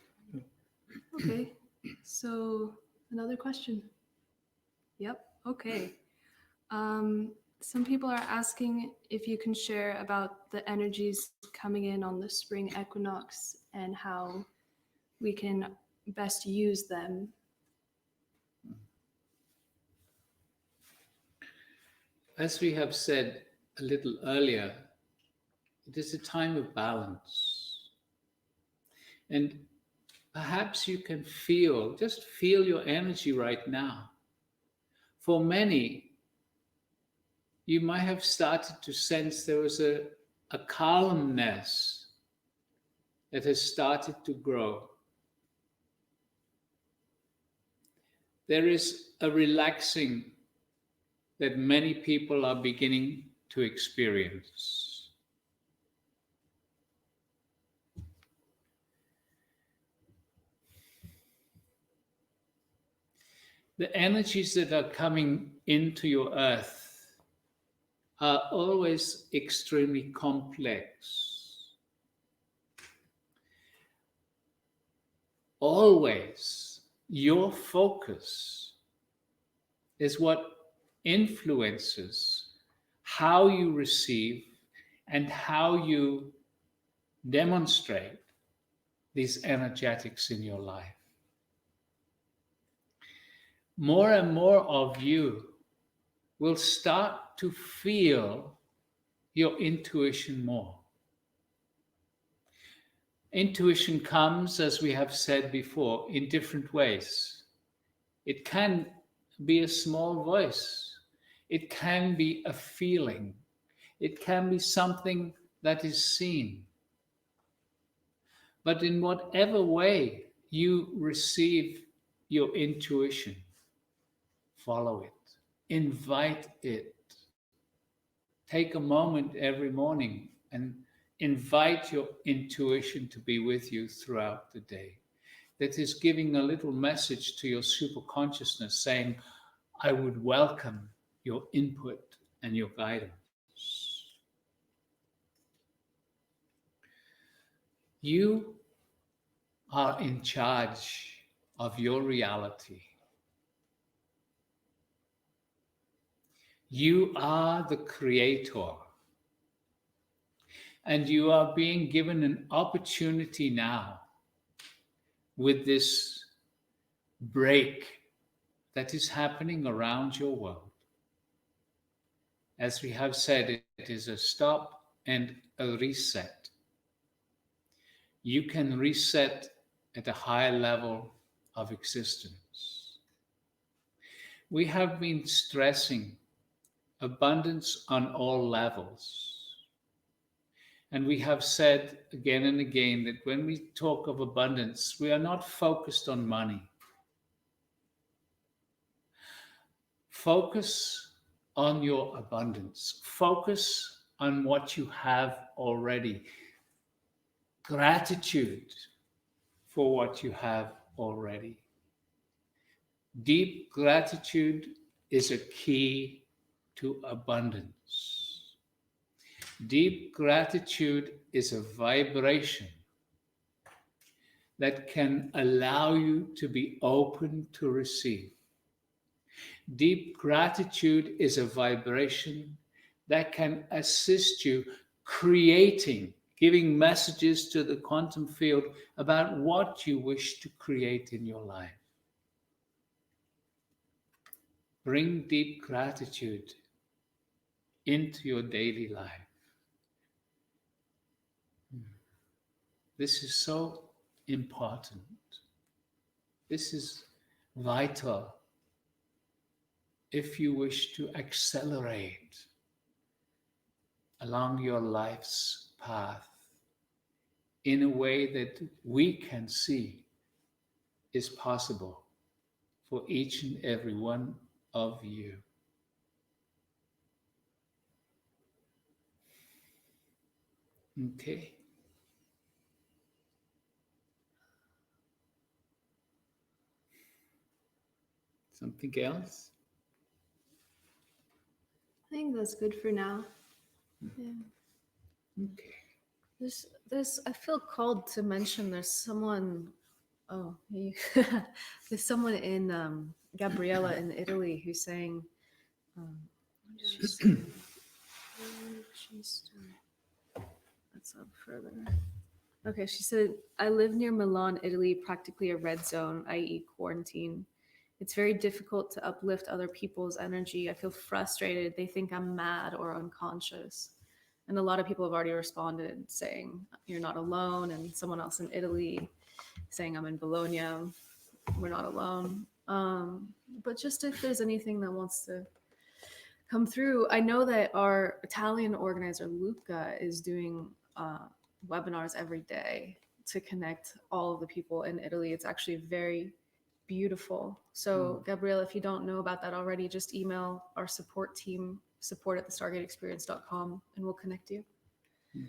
[SPEAKER 5] Okay. So another question. Yep. Okay. some people are asking if you can share about the energies coming in on the spring equinox and how we can best use them.
[SPEAKER 1] As we have said a little earlier, it is a time of balance. And perhaps you can just feel your energy right now. For many, you might have started to sense there was a calmness that has started to grow. There is a relaxing that many people are beginning to experience. The energies that are coming into your earth are always extremely complex. Always, your focus is what influences how you receive and how you demonstrate these energetics in your life. More and more of you will start to feel your intuition more. Intuition comes, as we have said before, in different ways. It can be a small voice. It can be a feeling. It can be something that is seen. But in whatever way you receive your intuition, follow it, invite it. Take a moment every morning and invite your intuition to be with you throughout the day. That is giving a little message to your superconsciousness saying, I would welcome your input and your guidance. You are in charge of your reality. You are the creator. And you are being given an opportunity now with this break that is happening around your world. As we have said, it is a stop and a reset. You can reset at a higher level of existence. We have been stressing abundance on all levels. And we have said again and again that when we talk of abundance, we are not focused on money. Focus on your abundance. Focus on what you have already. Gratitude for what you have already. Deep gratitude is a key to abundance. Deep gratitude is a vibration that can allow you to be open to receive. Deep gratitude is a vibration that can assist you creating, giving messages to the quantum field about what you wish to create in your life. Bring deep gratitude into your daily life. This is so important. This is vital if you wish to accelerate along your life's path in a way that we can see is possible for each and every one of you. Okay. Something else?
[SPEAKER 5] I think that's good for now. Yeah.
[SPEAKER 1] Okay.
[SPEAKER 4] There's I feel called to mention there's someone there's someone in Gabriella in Italy who's saying That's up further. Okay, she said, I live near Milan, Italy, practically a red zone, i.e. quarantine. It's very difficult to uplift other people's energy. I feel frustrated. They think I'm mad or unconscious. And a lot of people have already responded saying, you're not alone. And someone else in Italy saying, I'm in Bologna. We're not alone. But just if there's anything that wants to come through, I know that our Italian organizer, Luca, is doing webinars every day to connect all of the people in Italy. It's actually very beautiful. So Gabrielle, if you don't know about that already, just email our support team, support@thestargateexperience.com, and we'll connect you.
[SPEAKER 6] A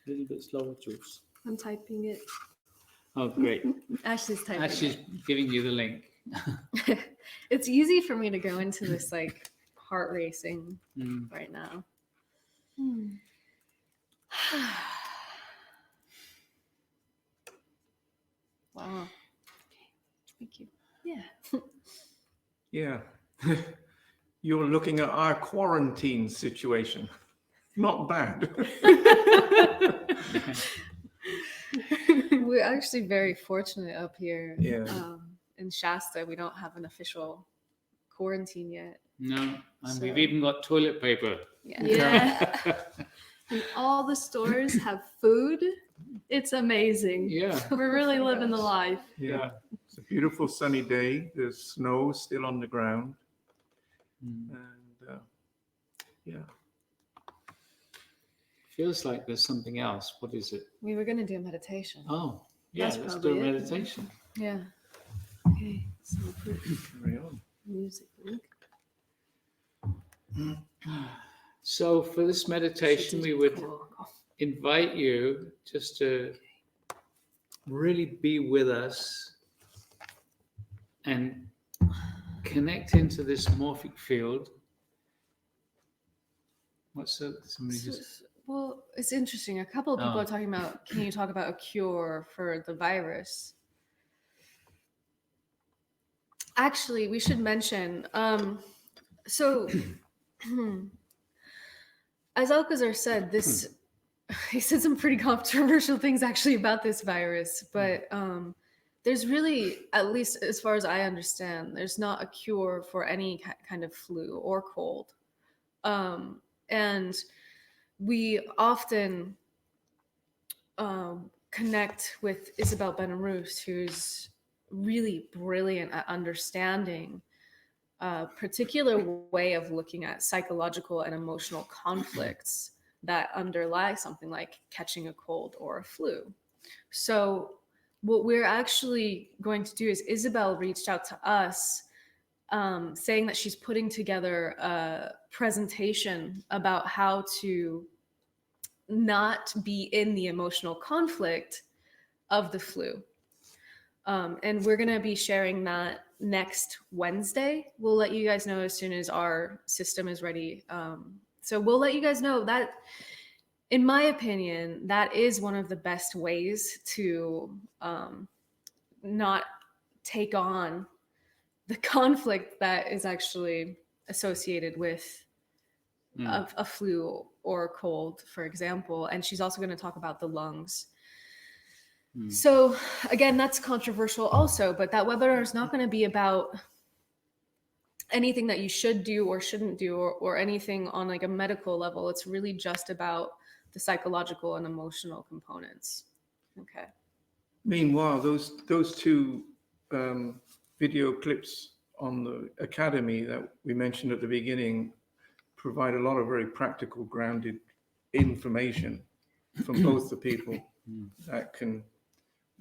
[SPEAKER 6] little bit slower, Jules.
[SPEAKER 5] I'm typing it.
[SPEAKER 1] Oh, great.
[SPEAKER 4] Ashley's typing.
[SPEAKER 1] Ashley's giving you the link.
[SPEAKER 4] It's easy for me to go into this like heart racing
[SPEAKER 1] Mm.
[SPEAKER 4] right now. Wow. Thank you. Yeah.
[SPEAKER 3] Yeah. You're looking at our quarantine situation. Not bad.
[SPEAKER 4] We're actually very fortunate up here.
[SPEAKER 3] Yeah.
[SPEAKER 4] In Shasta, we don't have an official quarantine yet.
[SPEAKER 1] No, and
[SPEAKER 4] So-
[SPEAKER 1] we've even got toilet paper.
[SPEAKER 5] Yeah. And all the stores have food. It's amazing.
[SPEAKER 1] Yeah.
[SPEAKER 5] We're really living the life.
[SPEAKER 3] Yeah. It's a beautiful sunny day. There's snow still on the ground.
[SPEAKER 1] Mm.
[SPEAKER 3] And yeah.
[SPEAKER 1] Feels like there's something else. What is it?
[SPEAKER 4] We were going to do a meditation.
[SPEAKER 1] Oh, yeah,
[SPEAKER 5] That's
[SPEAKER 1] let's do a
[SPEAKER 5] probably it.
[SPEAKER 1] meditation.
[SPEAKER 4] Yeah.
[SPEAKER 5] Okay, so put
[SPEAKER 3] Carry on.
[SPEAKER 5] music link.
[SPEAKER 1] So for this meditation, we would
[SPEAKER 5] Cool.
[SPEAKER 1] invite you just to really be with us and connect into this morphic field. What's that? Somebody just.
[SPEAKER 4] Well, it's interesting. A couple of people
[SPEAKER 1] Oh.
[SPEAKER 4] are talking about, can you talk about a cure for the virus? Actually, we should mention, so as Alcazar said, he said some pretty controversial things actually about this virus, but there's really, at least as far as I understand, there's not a cure for any kind of flu or cold. And we often connect with Isabel Benarus, who's really brilliant at understanding a particular way of looking at psychological and emotional conflicts that underlie something like catching a cold or a flu. So what we're actually going to do is Isabel reached out to us saying that she's putting together a presentation about how to not be in the emotional conflict of the flu. And we're going to be sharing that next Wednesday. We'll let you guys know as soon as our system is ready. So we'll let you guys know that, in my opinion, that is one of the best ways to not take on the conflict that is actually associated with a flu or a cold, for example. And she's also going to talk about the lungs. So again, that's controversial also, but that webinar is not going to be about anything that you should do or shouldn't do or anything on like a medical level. It's really just about the psychological and emotional components. Okay.
[SPEAKER 3] Meanwhile, those two video clips on the Academy that we mentioned at the beginning provide a lot of very practical, grounded information from both the people that can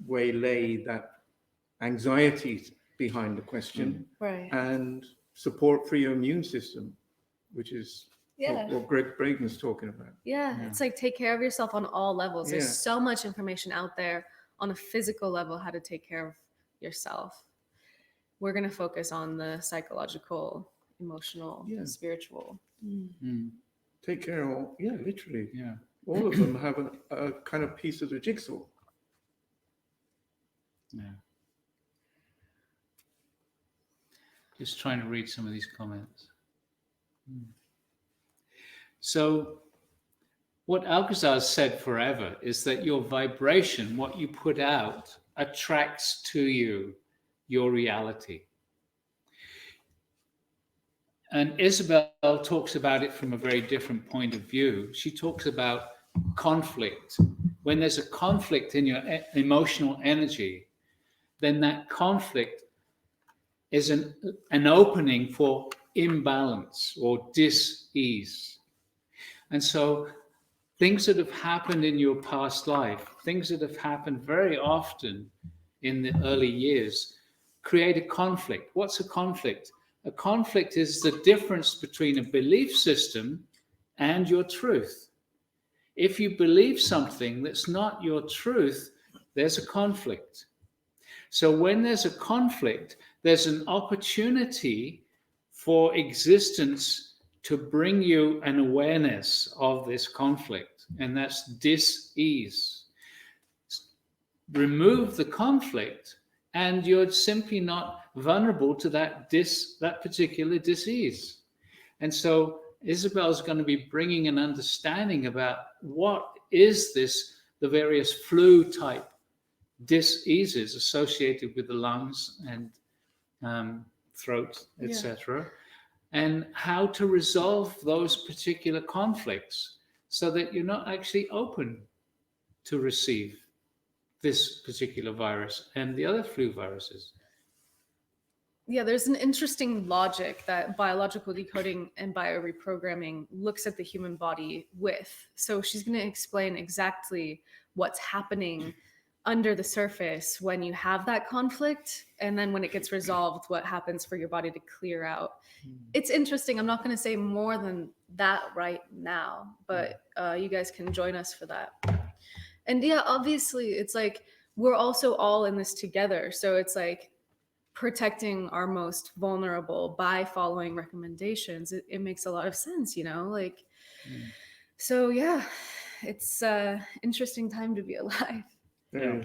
[SPEAKER 3] waylay that anxiety behind the question
[SPEAKER 4] Right.
[SPEAKER 3] and support for your immune system, which is
[SPEAKER 4] Yeah.
[SPEAKER 3] what Greg Braden's talking about.
[SPEAKER 4] Yeah. It's like take care of yourself on all levels.
[SPEAKER 3] Yeah.
[SPEAKER 4] There's so much information out there on a physical level, how to take care of yourself. We're going to focus on the psychological, emotional,
[SPEAKER 3] Yeah.
[SPEAKER 4] spiritual.
[SPEAKER 3] Take care of all, yeah, literally.
[SPEAKER 1] Yeah.
[SPEAKER 3] All of them have a kind of piece of the jigsaw.
[SPEAKER 1] Yeah. Just trying to read some of these comments. So what Alcazar said forever is that your vibration, what you put out, attracts to you your reality. And Isabel talks about it from a very different point of view. She talks about conflict. When there's a conflict in your emotional energy, then that conflict is an opening for imbalance or dis-ease. And so things that have happened in your past life, things that have happened very often in the early years, create a conflict. What's a conflict? A conflict is the difference between a belief system and your truth. If you believe something that's not your truth, there's a conflict. So when there's a conflict, there's an opportunity for existence to bring you an awareness of this conflict, and that's dis-ease. Remove the conflict, and you're simply not vulnerable to that particular dis-ease. And so Isabel's going to be bringing an understanding about what is this, the various flu type dis-eases associated with the lungs and throat, etc., and how to resolve those particular conflicts so that you're not actually open to receive this particular virus and the other flu viruses.
[SPEAKER 4] Yeah, there's an interesting logic that biological decoding and bioreprogramming looks at the human body with. So she's going to explain exactly what's happening under the surface when you have that conflict, and then when it gets resolved, what happens for your body to clear out. It's interesting. I'm not going to say more than that right now, but you guys can join us for that. And yeah, obviously, it's like we're also all in this together. So it's like protecting our most vulnerable by following recommendations. It makes a lot of sense, you know, like, so yeah, it's an interesting time to be alive.
[SPEAKER 1] Yeah.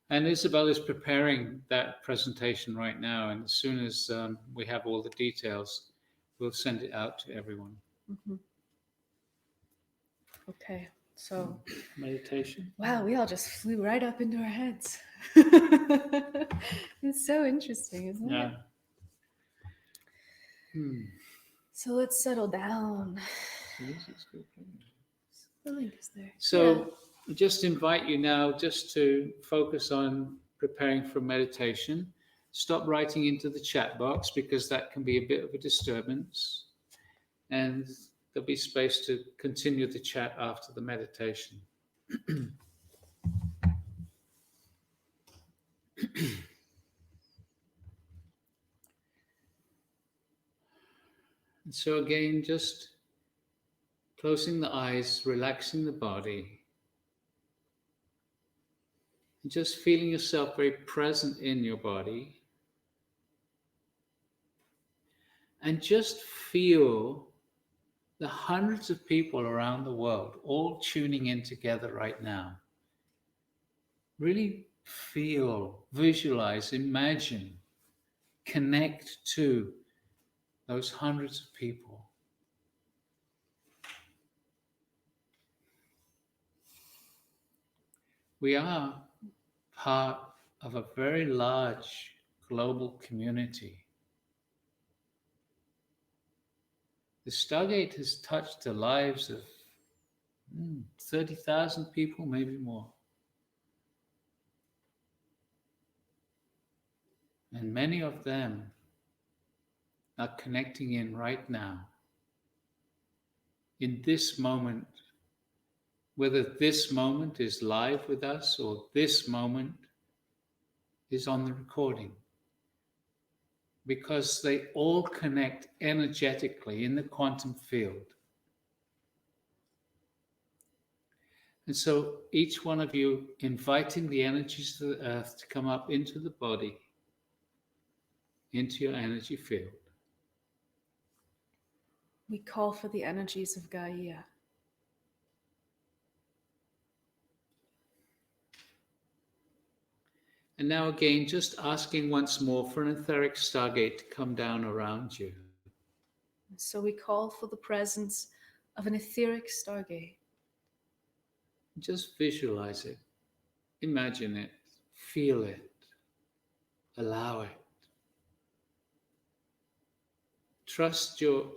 [SPEAKER 1] And Isabel is preparing that presentation right now. And as soon as we have all the details, we'll send it out to everyone.
[SPEAKER 4] Mm-hmm. Okay. So
[SPEAKER 6] meditation.
[SPEAKER 4] Wow, we all just flew right up into our heads. It's so interesting, isn't it? So let's settle down. The link is there.
[SPEAKER 1] So just invite you now just to focus on preparing for meditation. Stop writing into the chat box because that can be a bit of a disturbance. And there'll be space to continue the chat after the meditation. And so again, just closing the eyes, relaxing the body, and just feeling yourself very present in your body. And just feel the hundreds of people around the world all tuning in together right now. Really feel, visualize, imagine, connect to those hundreds of people. We are part of a very large global community. The Stargate has touched the lives of 30,000 people, maybe more. And many of them are connecting in right now, in this moment, whether this moment is live with us or this moment is on the recording, because they all connect energetically in the quantum field. And so each one of you inviting the energies of the earth to come up into the body, into your energy field.
[SPEAKER 4] We call for the energies of Gaia.
[SPEAKER 1] And now again, just asking once more for an etheric stargate to come down around you.
[SPEAKER 4] So we call for the presence of an etheric stargate.
[SPEAKER 1] Just visualize it, imagine it, feel it, allow it. Trust your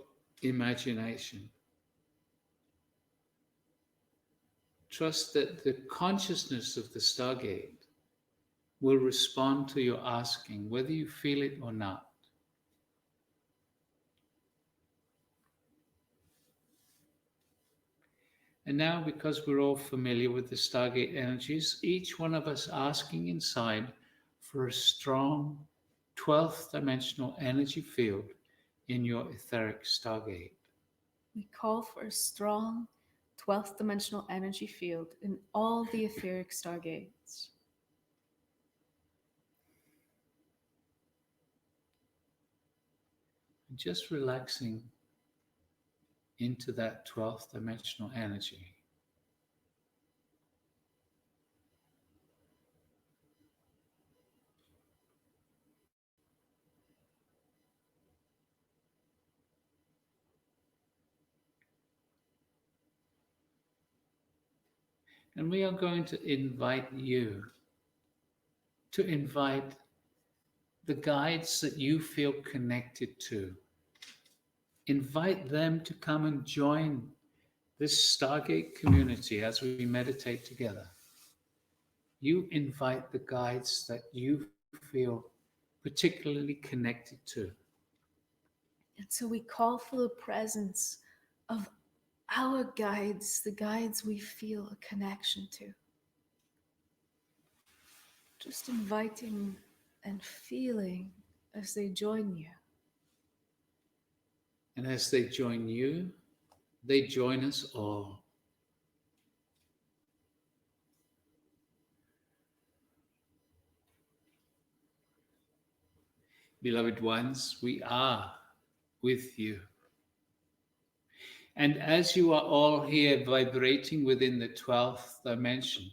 [SPEAKER 1] imagination. Trust that the consciousness of the Stargate will respond to your asking, whether you feel it or not. And now, because we're all familiar with the Stargate energies, each one of us asking inside for a strong 12th dimensional energy field in your etheric Stargate.
[SPEAKER 4] We call for a strong 12th dimensional energy field in all the etheric stargates.
[SPEAKER 1] Just relaxing into that 12th dimensional energy. And we are going to invite you to invite the guides that you feel connected to. Invite them to come and join this Stargate community as we meditate together. You invite the guides that you feel particularly connected to.
[SPEAKER 4] And so we call for the presence of our guides, the guides we feel a connection to. Just inviting and feeling as they join you.
[SPEAKER 1] And as they join you, they join us all. Beloved ones, we are with you. And as you are all here vibrating within the 12th dimension,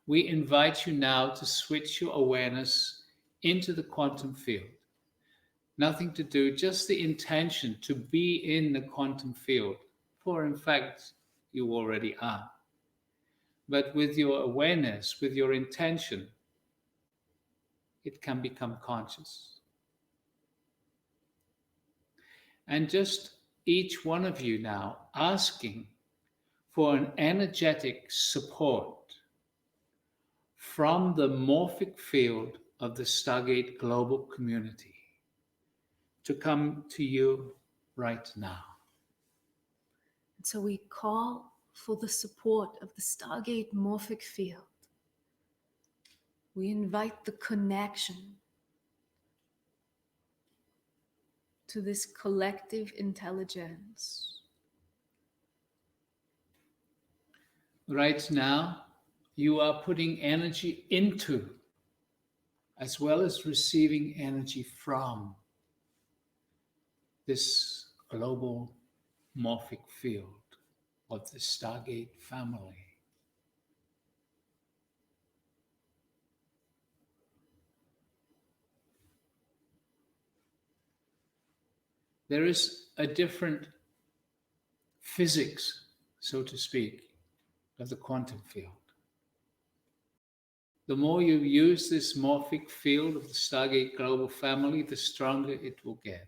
[SPEAKER 1] we invite you now to switch your awareness into the quantum field. Nothing to do, just the intention to be in the quantum field, for in fact, you already are. But with your awareness, with your intention, it can become conscious. And just each one of you now asking for an energetic support from the morphic field of the Stargate global community to come to you right now.
[SPEAKER 4] And so we call for the support of the Stargate morphic field. We invite the connection to this collective intelligence.
[SPEAKER 1] Right now, you are putting energy into, as well as receiving energy from, this global morphic field of the Stargate family. There is a different physics, so to speak, of the quantum field. The more you use this morphic field of the Stargate global family, the stronger it will get.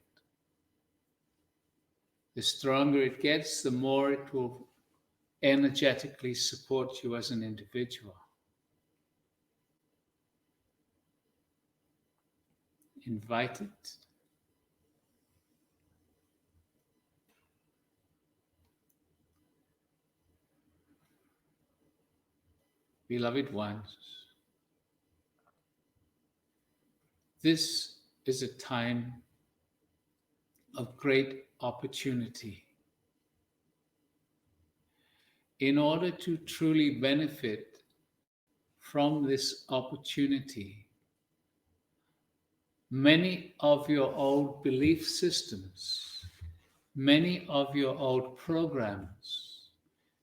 [SPEAKER 1] The stronger it gets, the more it will energetically support you as an individual. Invite it. Beloved ones, this is a time of great opportunity. In order to truly benefit from this opportunity, many of your old belief systems, many of your old programs,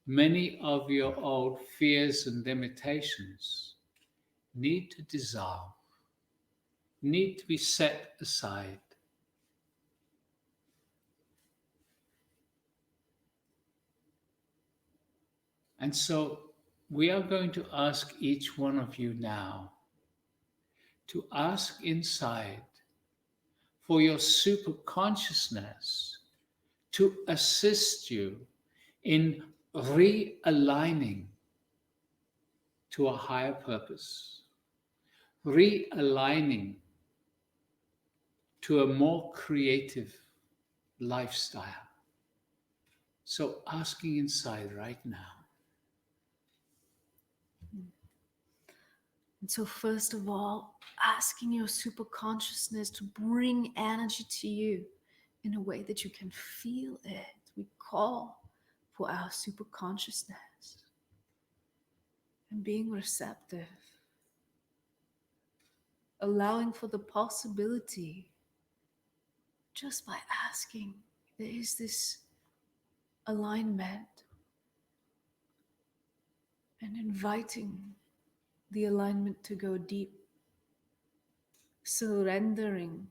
[SPEAKER 1] many of your old fears and limitations need to dissolve, need to be set aside. And so we are going to ask each one of you now to ask inside for your superconsciousness to assist you in realigning to a higher purpose, realigning to a more creative lifestyle. So asking inside right now.
[SPEAKER 4] And so, first of all, asking your superconsciousness to bring energy to you in a way that you can feel it. We call for our superconsciousness and being receptive, allowing for the possibility just by asking. There is this alignment and inviting the alignment to go deep, surrendering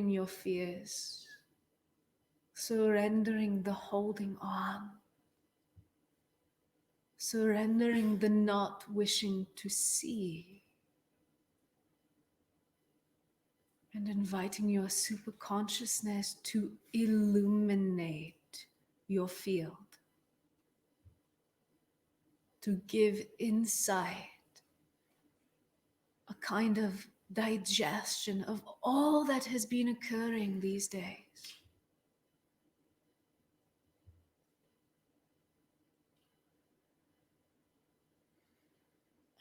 [SPEAKER 4] your fears, surrendering the holding on, surrendering the not wishing to see, and inviting your superconsciousness to illuminate your field, to give insight, a kind of digestion of all that has been occurring these days.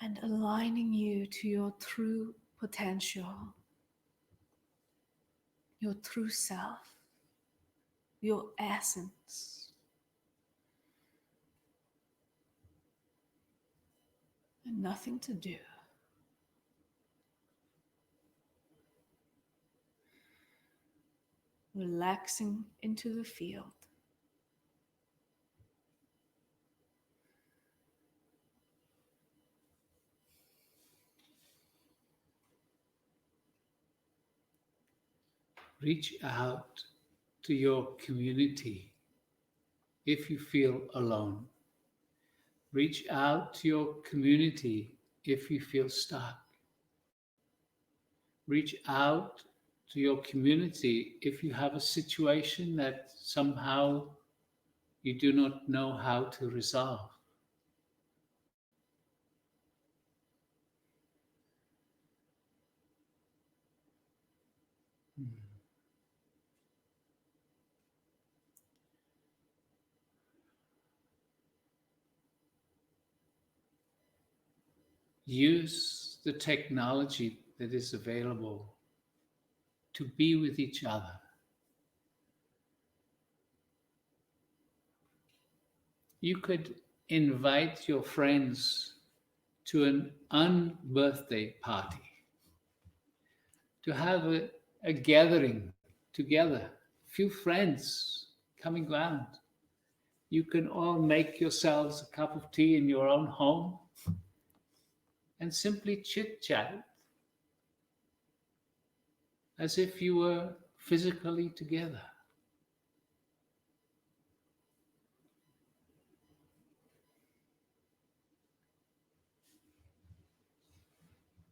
[SPEAKER 4] And aligning you to your true potential, your true self, your essence. And nothing to do. Relaxing into the field.
[SPEAKER 1] Reach out to your community if you feel alone. Reach out to your community if you feel stuck. Reach out to your community if you have a situation that somehow you do not know how to resolve. Use the technology that is available to be with each other. You could invite your friends to an unbirthday party, to have a gathering together, few friends coming round. You can all make yourselves a cup of tea in your own home and simply chit-chat as if you were physically together.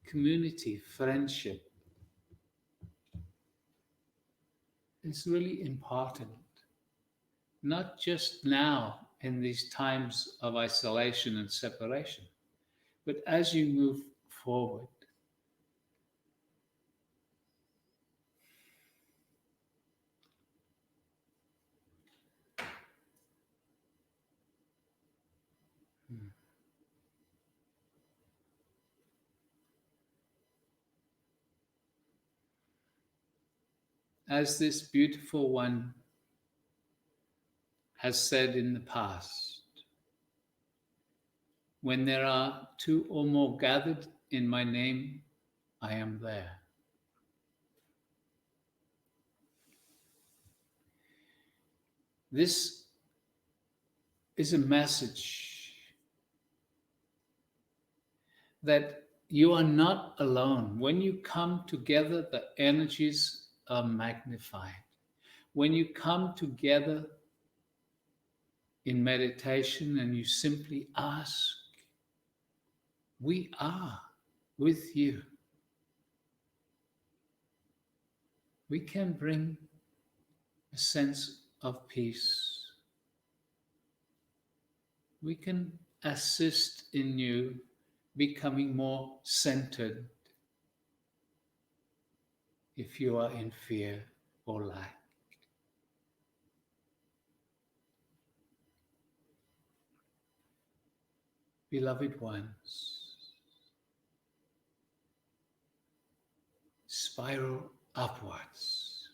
[SPEAKER 1] Community, friendship is really important, not just now in these times of isolation and separation, but as you move forward. As this beautiful one has said in the past, when there are two or more gathered in my name, I am there. This is a message that you are not alone. When you come together, the energies are magnified. When you come together, in meditation and you simply ask, we are with you. We can bring a sense of peace. We can assist in you becoming more centered if you are in fear or lack. Beloved ones, spiral upwards.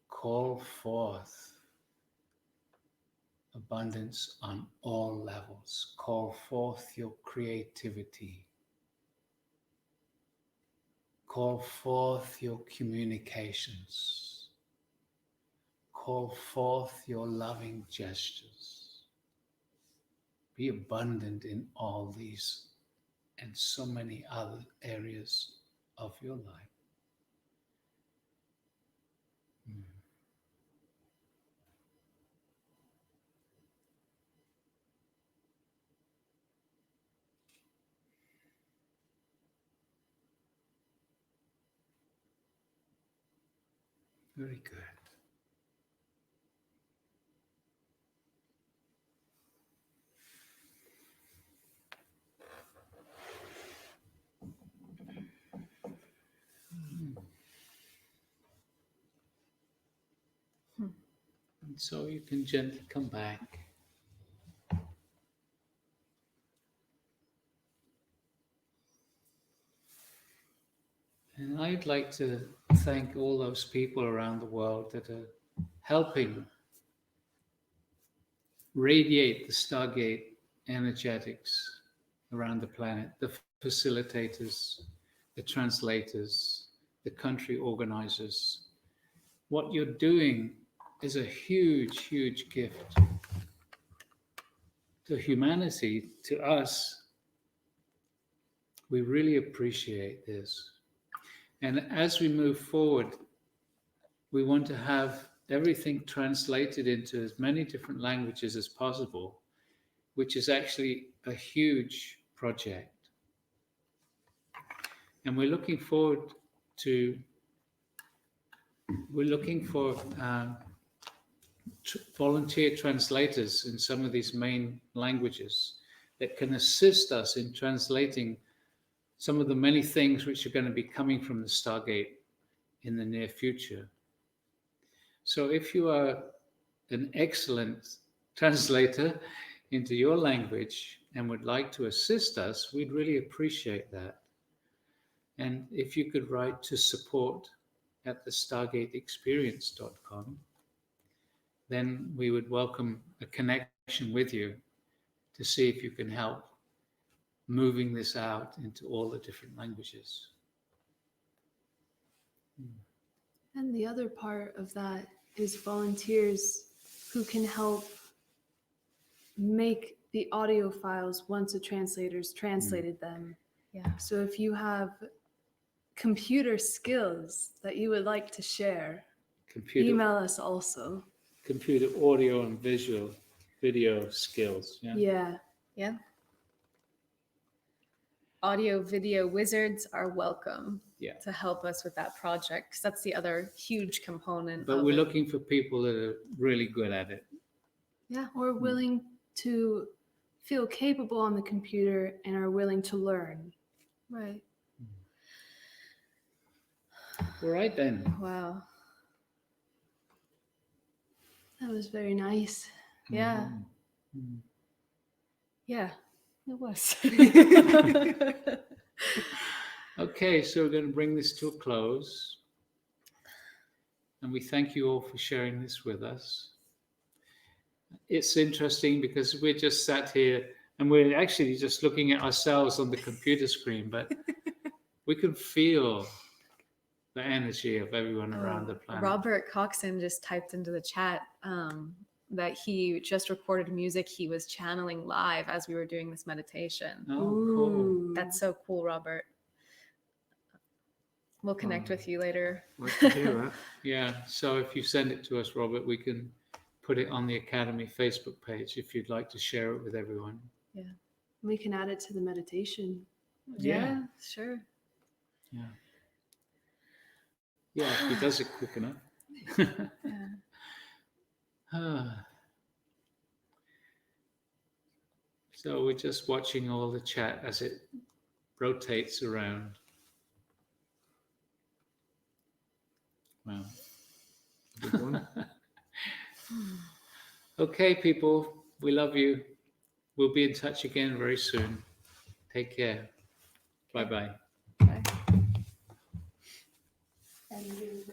[SPEAKER 1] Call forth abundance on all levels. Call forth your creativity. Call forth your communications. Call forth your loving gestures. Be abundant in all these and so many other areas of your life. Very good. And so you can gently come back. And I'd like to thank all those people around the world that are helping radiate the Stargate energetics around the planet, the facilitators, the translators, the country organizers. What you're doing is a huge, huge gift to humanity, to us. We really appreciate this. And as we move forward, we want to have everything translated into as many different languages as possible, which is actually a huge project. And we're looking for volunteer translators in some of these main languages that can assist us in translating some of the many things which are going to be coming from the Stargate in the near future. So if you are an excellent translator into your language and would like to assist us, we'd really appreciate that. And if you could write to support@thestargateexperience.com, then we would welcome a connection with you to see if you can help moving this out into all the different languages.
[SPEAKER 5] And the other part of that is volunteers who can help make the audio files once a translator's translated them.
[SPEAKER 4] Yeah.
[SPEAKER 5] So if you have computer skills that you would like to share, email us also.
[SPEAKER 1] Computer audio and video skills.
[SPEAKER 5] Yeah.
[SPEAKER 4] Yeah. Audio video wizards are welcome to help us with that project, because that's the other huge component.
[SPEAKER 1] But we're looking for people that are really good at it.
[SPEAKER 5] Yeah, or willing to feel capable on the computer and are willing to learn.
[SPEAKER 4] Right.
[SPEAKER 1] All right then.
[SPEAKER 4] Wow.
[SPEAKER 5] That was very nice.
[SPEAKER 4] Yeah. Yeah, it was.
[SPEAKER 1] Okay, so we're going to bring this to a close. And we thank you all for sharing this with us. It's interesting because we're just sat here and we're actually just looking at ourselves on the computer screen, but we can feel the energy of everyone around the planet.
[SPEAKER 4] Robert Coxon just typed into the chat that he just recorded music he was channeling live as we were doing this meditation.
[SPEAKER 1] Oh, cool.
[SPEAKER 4] That's so cool, Robert. We'll connect with you later.
[SPEAKER 3] Like to hear that.
[SPEAKER 1] Yeah. So if you send it to us, Robert, we can put it on the Academy Facebook page if you'd like to share it with everyone.
[SPEAKER 5] We can add it to the meditation.
[SPEAKER 4] Yeah, sure.
[SPEAKER 1] Yeah. Yeah, if he does it quick enough. So we're just watching all the chat as it rotates around. Wow.
[SPEAKER 3] Good one.
[SPEAKER 1] Okay, people, we love you. We'll be in touch again very soon. Take care. Bye-bye.
[SPEAKER 4] Bye.
[SPEAKER 5] And